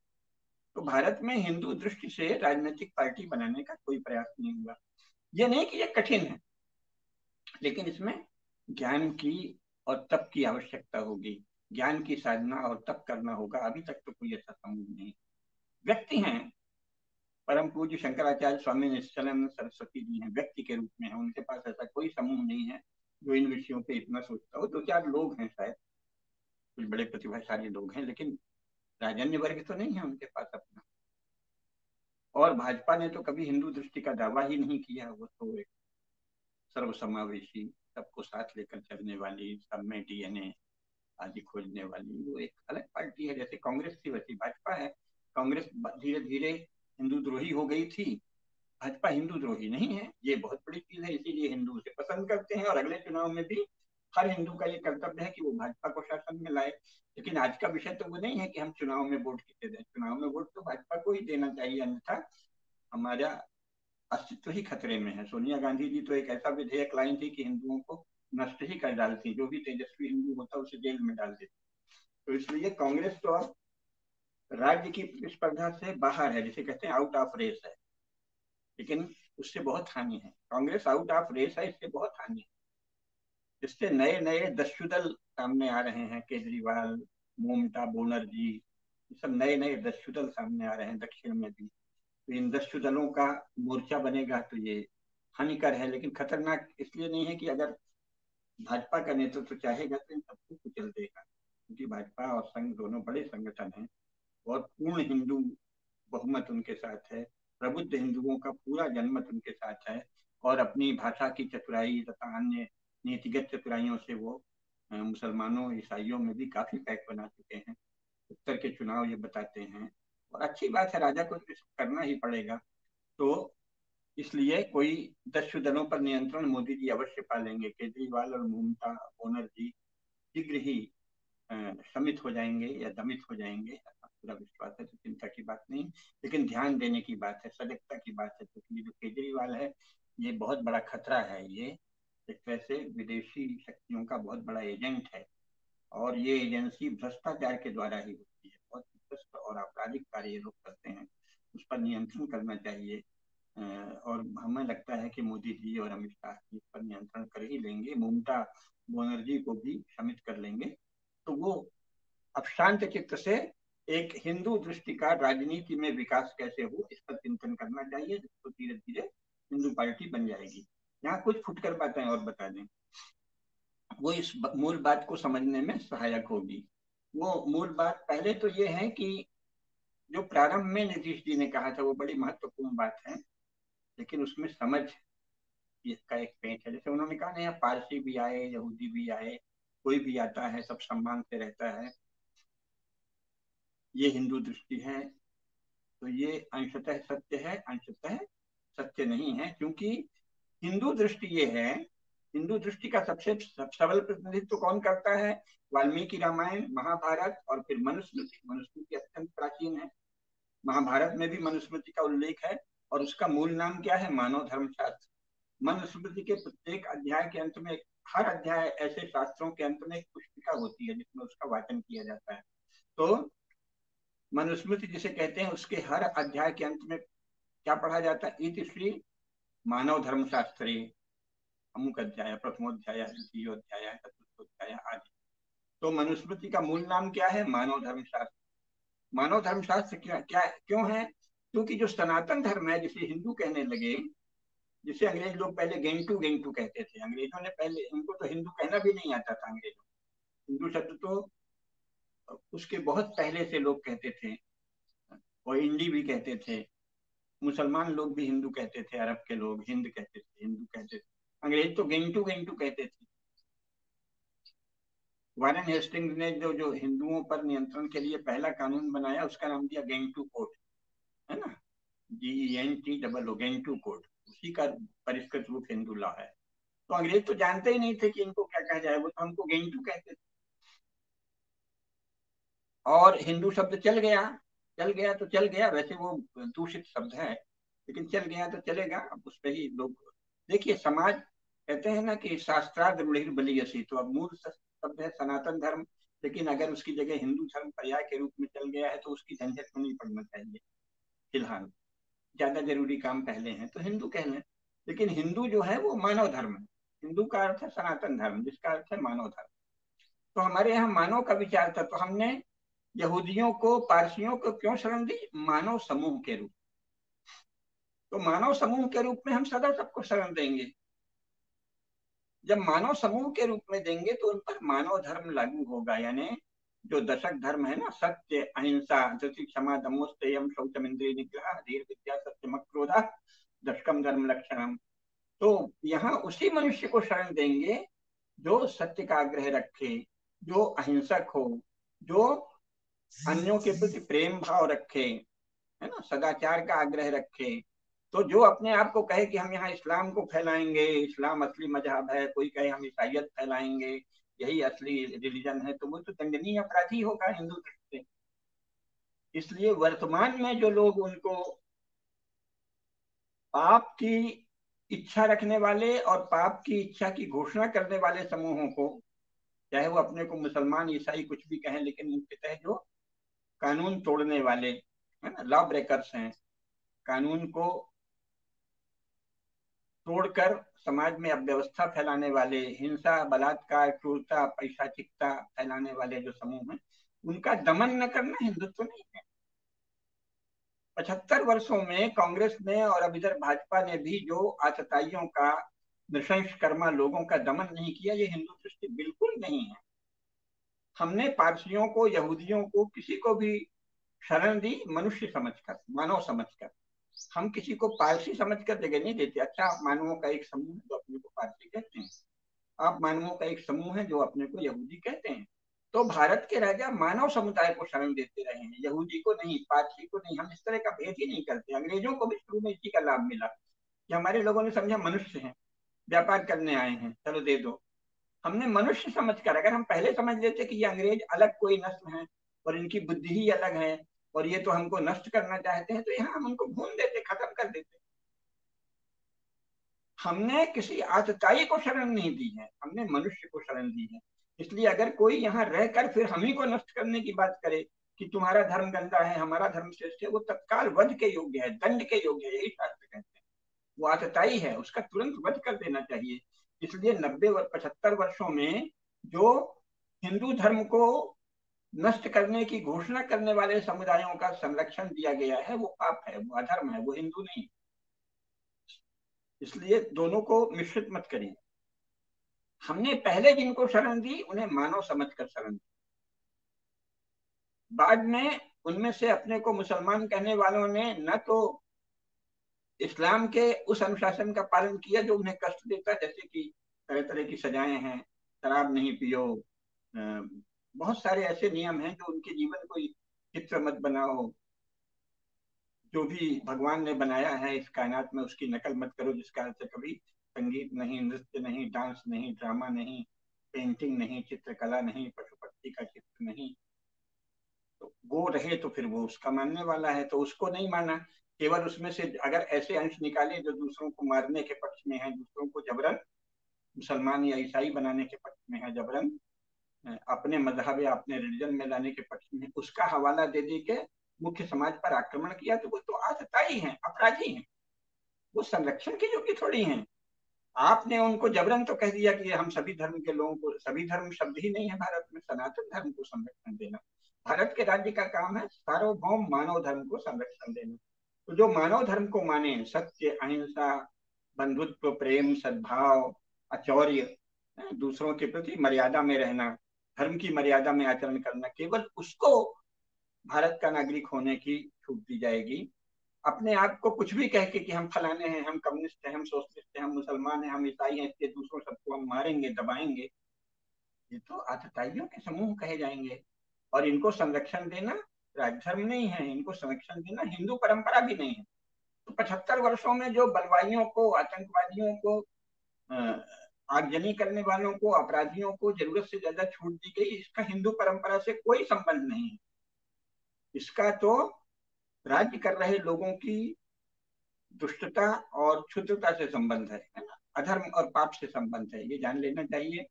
तो भारत में हिंदू दृष्टि से राजनीतिक पार्टी बनाने का कोई प्रयास नहीं हुआ। ये नहीं कि ये कठिन है, लेकिन इसमें ज्ञान की और तप की आवश्यकता होगी। ज्ञान की साधना और तप करना होगा। अभी तक तो कोई ऐसा समूह नहीं। व्यक्ति हैं, परम पूज्य शंकराचार्य स्वामी निश्चलानंद सरस्वती जी हैं, व्यक्ति के रूप में है। उनके पास ऐसा कोई समूह नहीं है जो इन विषयों पे इतना सोचता हो। 2-4 लोग हैं शायद, कुछ बड़े प्रतिभाशाली लोग हैं, लेकिन राजन्य वर्ग तो नहीं है उनके पास अपना। और भाजपा ने तो कभी हिंदू दृष्टि का दावा ही नहीं किया। वो तो एक सर्वसमावेशी, सबको साथ लेकर चलने वाली, सब में डीएनए आदि खोजने वाली वो एक अलग पार्टी है। जैसे कांग्रेस थी वैसी भाजपा है। कांग्रेस धीरे धीरे हिंदू द्रोही हो गई थी, भाजपा हिंदू द्रोही नहीं है। ये बहुत बड़ी चीज है, इसीलिए हिंदू उसे पसंद करते हैं। और अगले चुनाव में भी हर हिंदू का ये कर्तव्य है कि वो भाजपा को शासन में लाए। लेकिन आज का विषय तो वो नहीं है कि हम चुनाव में वोट किसे दें। चुनाव में वोट तो भाजपा को ही देना चाहिए, अन्यथा हमारा अस्तित्व ही खतरे में है। सोनिया गांधी जी तो एक ऐसा विधेयक लाई थी कि हिंदुओं को नष्ट ही कर डालती, जो भी तेजस्वी हिंदू होता उसे जेल में डाल देती। तो इसलिए कांग्रेस तो अब राज्य की प्रतिस्पर्धा से बाहर है, जिसे कहते हैं आउट ऑफ रेस है। लेकिन उससे बहुत हानि है। कांग्रेस आउट ऑफ रेस है, इससे बहुत हानि है। इससे नए नए दस्युदल सामने आ रहे हैं, केजरीवाल, ममता बनर्जी, ये सब नए नए दस्यु दल सामने आ रहे हैं दक्षिण में भी। तो इन दस्यु दलों का मोर्चा बनेगा तो ये हानिकर है, लेकिन खतरनाक इसलिए नहीं है कि अगर भाजपा का नेतृत्व चाहेगा तो इन सबको कुचल देगा, क्योंकि भाजपा और संघ दोनों बड़े संगठन हैं और पूर्ण हिंदू बहुमत उनके साथ है, प्रबुद्ध हिंदुओं का पूरा जनमत उनके साथ है, और अपनी भाषा की चतुराई तथा अन्य नीतिगत चतुराइयों से वो मुसलमानों ईसाइयों में भी काफी पैक बना चुके हैं। उत्तर के चुनाव ये बताते हैं, और अच्छी बात है, राजा को तो करना ही पड़ेगा। तो इसलिए कोई दस्यु दलों पर नियंत्रण मोदी जी अवश्य पालेंगे। केजरीवाल और ममता बनर्जी शीघ्र ही शमित हो जाएंगे या दमित हो जाएंगे, ऐसा पूरा विश्वास है, तो चिंता की बात नहीं। लेकिन ध्यान देने की बात है, सजगता की बात है, क्योंकि जो केजरीवाल है ये बहुत बड़ा खतरा है। ये एक तरह से विदेशी शक्तियों का बहुत बड़ा एजेंट है, और ये एजेंसी भ्रष्टाचार के द्वारा ही होती है। बहुत भ्रष्ट और आपराधिक कार्य ये लोग करते हैं, उस पर नियंत्रण करना चाहिए। और हमें लगता है कि मोदी जी और अमित शाह इस पर नियंत्रण कर ही लेंगे, ममता बनर्जी को भी शमित कर लेंगे। तो वो अब शांत चित्त से एक हिंदू दृष्टि का राजनीति में विकास कैसे हो इस पर चिंतन करना चाहिए, जिसको धीरे धीरे हिंदू पार्टी बन जाएगी। यहाँ कुछ फुटकर बातें और बता दें, वो इस मूल बात को समझने में सहायक होगी। वो मूल बात पहले तो ये है कि जो प्रारंभ में नीतीश जी ने कहा था वो बड़ी महत्वपूर्ण बात है, लेकिन उसमें समझ इसका एक पेंच है। जैसे उन्होंने कहा ना, पारसी भी आए, यहूदी भी आए, कोई भी आता है सब सम्मान से रहता है, ये हिंदू दृष्टि है। तो ये अंशतः सत्य है, अंशतः सत्य नहीं है, क्योंकि हिंदू दृष्टि ये है, हिंदू दृष्टि का सबसे सबल प्रतिनिधित्व कौन करता है? वाल्मीकि रामायण, महाभारत और फिर मनुस्मृति। मनुस्मृति अत्यंत प्राचीन है, महाभारत में भी मनुस्मृति का उल्लेख है, और उसका मूल नाम क्या है? मानव धर्मशास्त्र। मनुस्मृति के प्रत्येक अध्याय के अंत में, हर अध्याय ऐसे शास्त्रों के अंत में एक पुस्तिका होती है जिसमें उसका वाचन किया जाता है। तो मनुस्मृति जिसे कहते हैं, उसके हर अध्याय के अंत में क्या पढ़ा जाता है? इति श्री मानव धर्मशास्त्रे अमुक अध्याय, प्रथमोध्याय, द्वितीयोध्याय, चतुर्थोध्याय आदि। तो मनुस्मृति का मूल नाम क्या है? मानव धर्मशास्त्र। मानव धर्मशास्त्र क्या क्यों है? क्योंकि जो सनातन धर्म है, जिसे हिंदू कहने लगे, जिसे अंग्रेज लोग पहले गेंटू गेंटू कहते थे, अंग्रेजों ने पहले, उनको तो हिंदू कहना भी नहीं आता था अंग्रेजों। हिंदू शब्द तो उसके बहुत पहले से लोग कहते थे, और इंडी भी कहते थे। मुसलमान लोग भी हिंदू कहते थे, अरब के लोग हिंद कहते थे, हिंदू कहते थे। अंग्रेज तो गेंटू गेंटू कहते थे। वारेन हेस्टिंग्स ने जो जो हिंदुओं पर नियंत्रण के लिए पहला कानून बनाया, उसका नाम दिया गेंटू कोड, है ना, GENT गेंटू कोड। उसी का परिष्कृत रूप हिंदू लॉ है। तो अंग्रेज तो जानते ही नहीं थे कि इनको क्या कहा जाए, वो तो हमको गेंटू कहते थे। और हिंदू शब्द चल गया, चल गया तो चल गया, वैसे वो दूषित शब्द है, लेकिन चल गया तो चलेगा। अब उस पर ही लोग, देखिए समाज कहते हैं ना कि शास्त्रार्थ रूढ़िर बलियसी, तो अब मूल शब्द है सनातन धर्म, लेकिन अगर उसकी जगह हिंदू धर्म पर्याय के रूप में चल गया है तो उसकी झंझट में नहीं पड़ना चाहिए। फिलहाल ज्यादा जरूरी काम पहले हैं तो हिंदू कह लें, लेकिन हिंदू जो है वो मानव धर्म है। हिंदू का अर्थ है सनातन धर्म, जिसका अर्थ है मानव धर्म। तो हमारे यहाँ मानव का विचार था, तो हमने यहूदियों को, पारसियों को क्यों शरण दी? मानव समूह के रूप। तो मानव समूह के रूप में हम सदा सबको शरण देंगे। जब मानव समूह के रूप में देंगे तो उन पर मानव धर्म लागू होगा, यानी जो दशक धर्म है ना, सत्य, अहिंसा, धृति, क्षमा, दमोस्तेयम, शौचम, इंद्रिय निग्रह, धीर, विद्या, सत्यम, क्रोधा, दशकम धर्म लक्षणम। तो यहाँ उसी मनुष्य को शरण देंगे जो सत्य का आग्रह रखे, जो अहिंसक हो, जो अन्यों के प्रति प्रेम भाव रखे, है ना, सदाचार का आग्रह रखे। तो जो अपने आप को कहे कि हम यहाँ इस्लाम को फैलाएंगे, इस्लाम असली मजहब है, कोई कहे हम ईसाइयत फैलाएंगे, यही असली रिलीजन है, तो वो तो दंडनीय अपराधी होगा हिंदू दृष्टि से। इसलिए वर्तमान में जो लोग उनको पाप की इच्छा रखने वाले और पाप की इच्छा की घोषणा करने वाले समूहों को, चाहे वो अपने को मुसलमान, ईसाई कुछ भी कहें, लेकिन उनके तहत जो कानून तोड़ने वाले, है ना, लॉ ब्रेकर्स हैं, कानून को तोड़कर समाज में अव्यवस्था फैलाने वाले, हिंसा, बलात्कार, क्रूरता, पैशाचिकता फैलाने वाले जो समूह हैं, उनका दमन न करना हिंदुत्व नहीं है। 75 वर्षों में कांग्रेस ने और अब इधर भाजपा ने भी जो आतताइयों का, नृशंस कर्मा लोगों का दमन नहीं किया, ये हिंदू दृष्टि बिल्कुल नहीं है। हमने पारसियों को, यहूदियों को, किसी को भी शरण दी मनुष्य समझकर, मानव समझकर। हम किसी को पारसी समझकर जगह नहीं देते। अच्छा, आप मानवों का एक समूह है जो अपने को पारसी कहते हैं, आप मानवों का एक समूह है जो अपने को यहूदी कहते हैं। तो भारत के राजा मानव समुदाय को शरण देते रहे हैं, यहूदी को नहीं, पारसी को नहीं। हम इस तरह का भेद ही नहीं करते। अंग्रेजों को भी शुरू में इसी का लाभ मिला कि हमारे लोगों ने समझा मनुष्य हैं, व्यापार करने आए हैं, चलो दे दो। हमने मनुष्य समझकर, अगर हम पहले समझ लेते कि ये अंग्रेज अलग कोई नस्ल है और इनकी बुद्धि ही अलग है और ये तो हमको नष्ट करना चाहते हैं, तो यहाँ हम उनको भून देते, खत्म कर देते। हमने किसी आतताई को शरण नहीं दी है, हमने मनुष्य को शरण दी है। इसलिए अगर कोई यहाँ रहकर फिर हम ही को नष्ट करने की बात करे कि तुम्हारा धर्म गंदा है, हमारा धर्म श्रेष्ठ है, वो तत्काल वध के योग्य है, दंड के योग्य है, यही शास्त्र कहते हैं। वो आतताई है, उसका तुरंत वध कर देना चाहिए। इसलिए 75 वर्षों में जो हिंदू धर्म को नष्ट करने की घोषणा करने वाले समुदायों का संरक्षण दिया गया है, वो पाप है, वो अधर्म है, वो हिंदू नहीं। इसलिए दोनों को मिश्रित मत करिए। हमने पहले जिनको शरण दी उन्हें मानव समझकर शरण दी, बाद में उनमें से अपने को मुसलमान कहने वालों ने न तो इस्लाम के उस अनुशासन का पालन किया जो उन्हें कष्ट देता, जैसे कि तरह तरह की सजाएं हैं, शराब नहीं पियो, बहुत सारे ऐसे नियम हैं जो उनके जीवन को चित्र मत बनाओ, जो भी भगवान ने बनाया है इस कायनात में उसकी नकल मत करो, जिसका अर्थ है कभी संगीत नहीं, नृत्य नहीं, डांस नहीं, ड्रामा नहीं, पेंटिंग नहीं, चित्रकला नहीं, पशु पक्षी का चित्र नहीं। तो वो रहे तो फिर वो उसका मानने वाला है, तो उसको नहीं माना। केवल उसमें से अगर ऐसे अंश निकाले जो दूसरों को मारने के पक्ष में है, दूसरों को जबरन मुसलमान या ईसाई बनाने के पक्ष में है, जबरन अपने मजहब या अपने रिलीजन में लाने के पक्ष में, उसका हवाला दे दे के मुख्य समाज पर आक्रमण किया, तो वो तो आतताई हैं, अपराधी हैं, वो संरक्षण की योग्य थोड़ी हैं। आपने उनको जबरन तो कह दिया कि हम सभी धर्म के लोगों को, सभी धर्म शब्द ही नहीं है भारत में, सनातन धर्म को संरक्षण देना भारत के राज्य का काम है, सार्वभौम मानव धर्म को संरक्षण देना। तो जो मानव धर्म को माने, सत्य, अहिंसा, बंधुत्व, प्रेम, सद्भाव, आचौर्य, दूसरों के प्रति मर्यादा में रहना, धर्म की मर्यादा में आचरण करना, केवल उसको भारत का नागरिक होने की छूट दी जाएगी। अपने आप को कुछ भी कह के कि हम फलाने हैं, हम कम्युनिस्ट हैं, हम सोशलिस्ट हैं, हम मुसलमान हैं, हम ईसाई हैं, इसलिए दूसरों सबको हम मारेंगे, दबाएंगे, ये तो आतताइयों के समूह कहे जाएंगे। और इनको संरक्षण देना राजधर्म नहीं है, इनको संरक्षण देना हिंदू परंपरा भी नहीं है। तो 75 वर्षों में जो बलवाइयों को, आतंकवादियों को, आगजनी करने वालों को, अपराधियों को जरूरत से ज्यादा छूट दी गई, इसका हिंदू परंपरा से कोई संबंध नहीं है। इसका तो राज्य कर रहे लोगों की दुष्टता और क्षुद्रता से संबंध है ना, अधर्म और पाप से संबंध है, ये जान लेना चाहिए।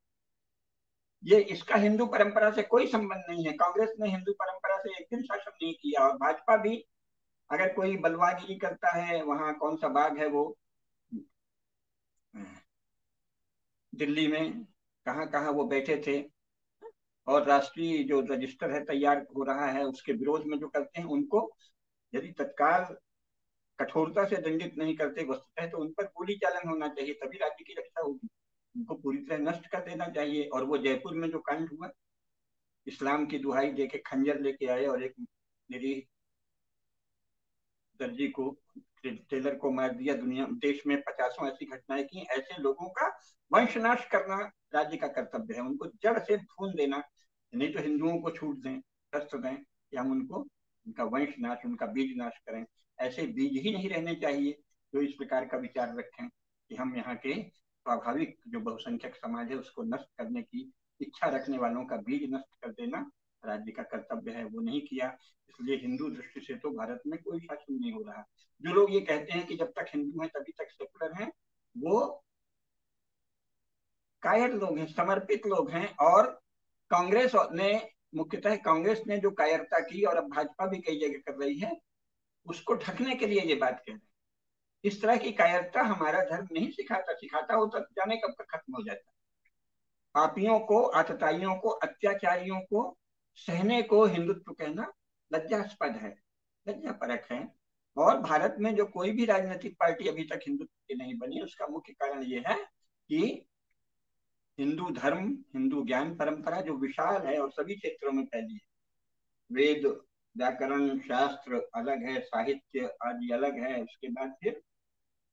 ये इसका हिंदू परंपरा से कोई संबंध नहीं है। कांग्रेस ने हिंदू परंपरा से एक दिन शासन नहीं किया, और भाजपा भी अगर कोई बलवागिरी करता है, वहां कौन सा बाग है वो दिल्ली में, कहाँ कहाँ वो बैठे थे, और राष्ट्रीय जो रजिस्टर है तैयार हो रहा है उसके विरोध में जो करते हैं, उनको यदि तत्काल कठोरता से दंडित नहीं करते वस्तुतः, तो उन पर गोली चालन होना चाहिए, तभी राज्य की रक्षा होगी। उनको पूरी तरह नष्ट कर देना चाहिए। और वो जयपुर में जो कांड हुआ, इस्लाम की दुहाई देके खंजर लेके आए और एक निरीह दर्जी को, टेलर को मार दिया। दुनिया देश में 50 ऐसी घटनाएं की। ऐसे लोगों का वंशनाश करना राज्य का कर्तव्य है, उनको जड़ से भून देना। नहीं तो हिंदुओं को छूट दें, शस्त्र दें, कि हम उनको, उनका वंश नाश, उनका बीज नाश करें। ऐसे बीज ही नहीं रहने चाहिए जो इस प्रकार का विचार रखें कि हम यहाँ के स्वाभाविक जो बहुसंख्यक समाज है उसको नष्ट करने की इच्छा रखने वालों का बीज नष्ट कर देना राज्य का कर्तव्य है, वो नहीं किया। इसलिए हिंदू दृष्टि से तो भारत में कोई शासन नहीं हो रहा। जो लोग ये कहते हैं कि जब तक हिंदू हैं तभी तक सेकुलर हैं, वो कायर लोग हैं, समर्पित लोग हैं। और कांग्रेस ने, मुख्यतः कांग्रेस ने जो कायरता की, और अब भाजपा भी कई जगह कर रही है, उसको ढकने के लिए ये बात कह रहे हैं। इस तरह की कायरता हमारा धर्म नहीं सिखाता, सिखाता होता तो जाने कब तक खत्म हो जाता। पापियों को, आतताइयों को, अत्याचारियों को सहने को हिंदुत्व कहना लज्जास्पद है, लज्जापरक है। और भारत में जो कोई भी राजनीतिक पार्टी अभी तक हिंदुत्व की नहीं बनी, उसका मुख्य कारण ये है कि हिंदू धर्म, हिंदू ज्ञान परंपरा जो विशाल है और सभी क्षेत्रों में फैली है, वेद, व्याकरण, शास्त्र अलग है, साहित्य आदि अलग है, उसके बाद फिर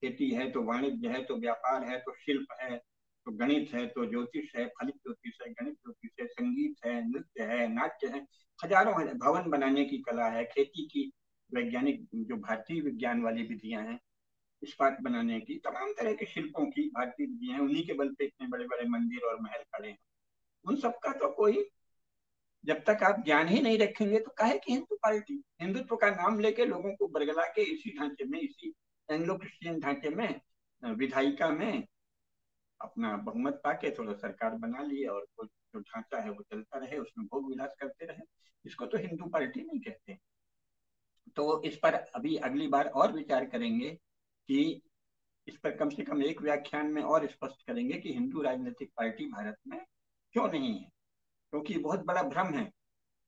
खेती है तो वाणिज्य है तो व्यापार है तो शिल्प है तो गणित है तो ज्योतिष है, फलित ज्योतिष है, गणित ज्योतिष है, संगीत है, नृत्य है, नाट्य है, हजारों भवन बनाने की कला है, खेती की वैज्ञानिक जो भारतीय विज्ञान वाली विधियां हैं, इस्पात बनाने की, तमाम तरह के शिल्पों की भारतीय विधियां हैं, उन्हीं के बल पे इतने बड़े बड़े मंदिर और महल खड़े हैं। उन सबका तो कोई, जब तक आप ज्ञान ही नहीं रखेंगे तो काहे की हिंदू पार्टी, हिंदुत्व का नाम लेके लोगों को बरगला के इसी ढांचे में, इसी एंग्लो क्रिश्चियन ढांचे में, विधायिका में अपना बहुमत पाके थोड़ा सरकार बना लिए और जो ढांचा है वो चलता रहे, उसमें भोग विलास करते रहे। इसको तो हिंदू पार्टी नहीं कहते। तो इस पर अभी अगली बार और विचार करेंगे कि इस पर कम से कम एक व्याख्यान में और स्पष्ट करेंगे कि हिंदू राजनीतिक पार्टी भारत में क्यों नहीं है। क्योंकि बहुत बड़ा भ्रम है,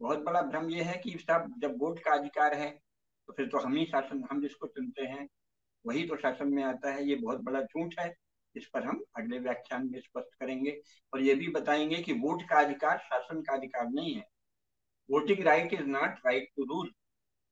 बहुत बड़ा भ्रम यह है कि साहब जब वोट का अधिकार है तो फिर तो हम ही शासन, हम जिसको चुनते हैं वही तो शासन में आता है। ये बहुत बड़ा झूठ है। इस पर हम अगले व्याख्यान में स्पष्ट करेंगे और ये भी बताएंगे कि वोट का अधिकार शासन का अधिकार नहीं है। Voting right is not right to rule.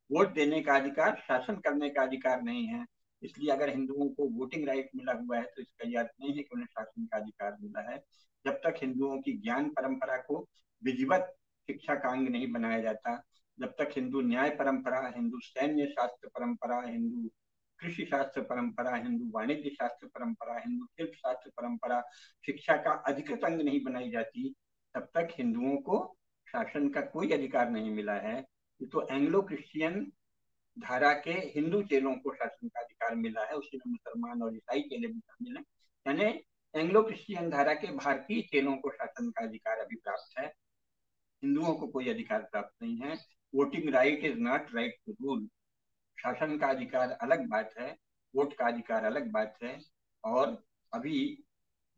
Vote देने का अधिकार शासन करने का अधिकार नहीं है। इसलिए अगर हिंदुओं को वोटिंग राइट मिला हुआ है तो इसका यह अर्थ नहीं है कि उन्हें शासन का अधिकार मिला है। जब तक हिंदुओं की ज्ञान परंपरा को विधिवत शिक्षा का अंग नहीं बनाया जाता, जब तक हिंदू न्याय परंपरा, हिंदू सैन्य शास्त्र परंपरा, हिंदू कृषि शास्त्र परंपरा, हिंदू वाणिज्य शास्त्र परंपरा, हिंदू शिल्प शास्त्र परंपरा शिक्षा का अधिकृत अंग नहीं बनाई जाती, तब तक हिंदुओं को शासन का कोई अधिकार नहीं मिला है। तो एंग्लो क्रिश्चियन धारा के हिंदू चेलों को शासन का अधिकार मिला है, उसी में मुसलमान और ईसाई चेले भी शामिल हैं। यानी एंग्लो क्रिश्चियन धारा के भारतीय चेलों को शासन का अधिकार अभी प्राप्त है, हिंदुओं को कोई अधिकार प्राप्त नहीं है। Voting right is not right to rule. शासन का अधिकार अलग बात है, वोट का अधिकार अलग बात है। और अभी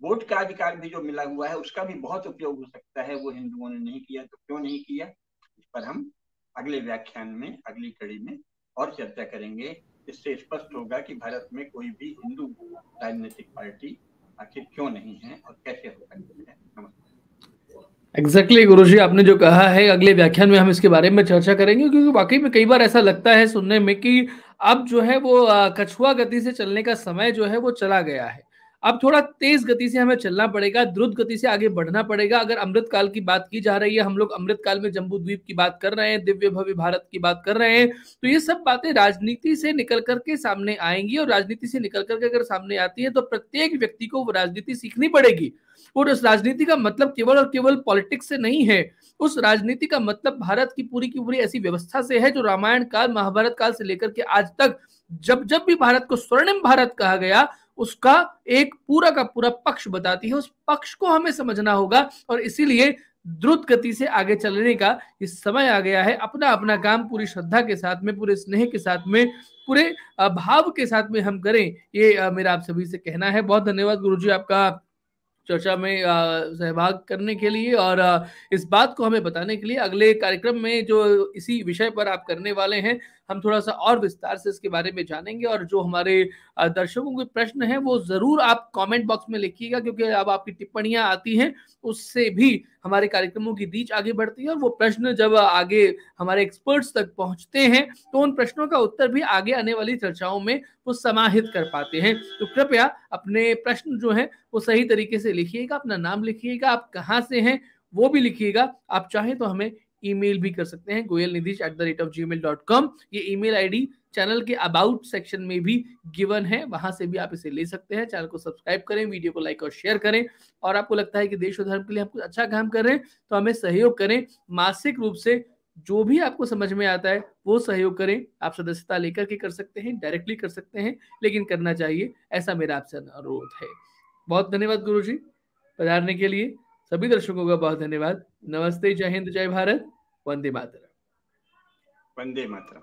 वोट का अधिकार भी जो मिला हुआ है उसका भी बहुत उपयोग हो सकता है, वो हिंदुओं ने नहीं किया। तो क्यों नहीं किया, इस पर हम अगले व्याख्यान में, अगली कड़ी में और चर्चा करेंगे। इससे स्पष्ट होगा कि भारत में कोई भी हिंदू राजनीतिक पार्टी आखिर क्यों नहीं है और कैसे हो सकती है। नमस्कार। एग्जैक्टली गुरुजी, आपने जो कहा है अगले व्याख्यान में हम इसके बारे में चर्चा करेंगे, क्योंकि वाकई में कई बार ऐसा लगता है सुनने में कि अब जो है वो कछुआ गति से चलने का समय जो है वो चला गया है। अब थोड़ा तेज गति से हमें चलना पड़ेगा, द्रुत गति से आगे बढ़ना पड़ेगा। अगर अमृत काल की बात की जा रही है, हम लोग अमृत काल में जम्बू द्वीप की बात कर रहे हैं, दिव्य भव्य भारत की बात कर रहे हैं, तो ये सब बातें राजनीति से निकल करके सामने आएंगी। और राजनीति से निकल करके अगर सामने आती है तो प्रत्येक व्यक्ति को वो राजनीति सीखनी पड़ेगी। और उस राजनीति का मतलब केवल और केवल पॉलिटिक्स से नहीं है। उस राजनीति का मतलब भारत की पूरी ऐसी व्यवस्था से है जो रामायण काल, महाभारत काल से लेकर के आज तक जब जब भी भारत को स्वर्णिम भारत कहा गया, उसका एक पूरा का पूरा पक्ष बताती है। उस पक्ष को हमें समझना होगा और इसीलिए द्रुत गति से आगे चलने का इस समय आ गया है। अपना अपना काम पूरी श्रद्धा के साथ में, पूरे स्नेह के साथ में, पूरे भाव के साथ में हम करें, ये मेरा आप सभी से कहना है। बहुत धन्यवाद गुरुजी आपका चर्चा में सहभाग करने के लिए और इस बात को हमें बताने के लिए। अगले कार्यक्रम में जो इसी विषय पर आप करने वाले हैं, हम थोड़ा सा और विस्तार से इसके बारे में जानेंगे। और जो हमारे दर्शकों के प्रश्न हैं वो जरूर आप कमेंट बॉक्स में लिखिएगा, क्योंकि अब आपकी टिप्पणियां आती हैं उससे भी हमारे कार्यक्रमों की रीच आगे बढ़ती है। और वो प्रश्न जब आगे हमारे एक्सपर्ट्स तक पहुंचते हैं तो उन प्रश्नों का उत्तर भी आगे आने वाली चर्चाओं में वो समाहित कर पाते हैं। तो कृपया अपने प्रश्न जो है वो सही तरीके से लिखिएगा, अपना नाम लिखिएगा, आप कहाँ से हैं वो भी लिखिएगा। आप चाहें तो हमें ईमेल भी कर सकते हैं, goyalnitish@gmail.com। ये ईमेल आईडी चैनल के अबाउट सेक्शन में भी गिवन है, वहां से भी आप इसे ले सकते हैं। चैनल को सब्सक्राइब करें, वीडियो को लाइक और शेयर करें। और आपको लगता है कि देश और धर्म के लिए हम कुछ अच्छा काम कर रहे हैं तो हमें सहयोग करें। मासिक रूप से जो भी आपको समझ में आता है वो सहयोग करें। आप सदस्यता लेकर के कर सकते हैं, डायरेक्टली कर सकते हैं, लेकिन करना चाहिए, ऐसा मेरा आपसे अनुरोध है। बहुत धन्यवाद गुरुजी पधारने के लिए। सभी दर्शकों का बहुत धन्यवाद। नमस्ते, जय हिंद, जय भारत, वंदे मातरम। वंदे मातरम।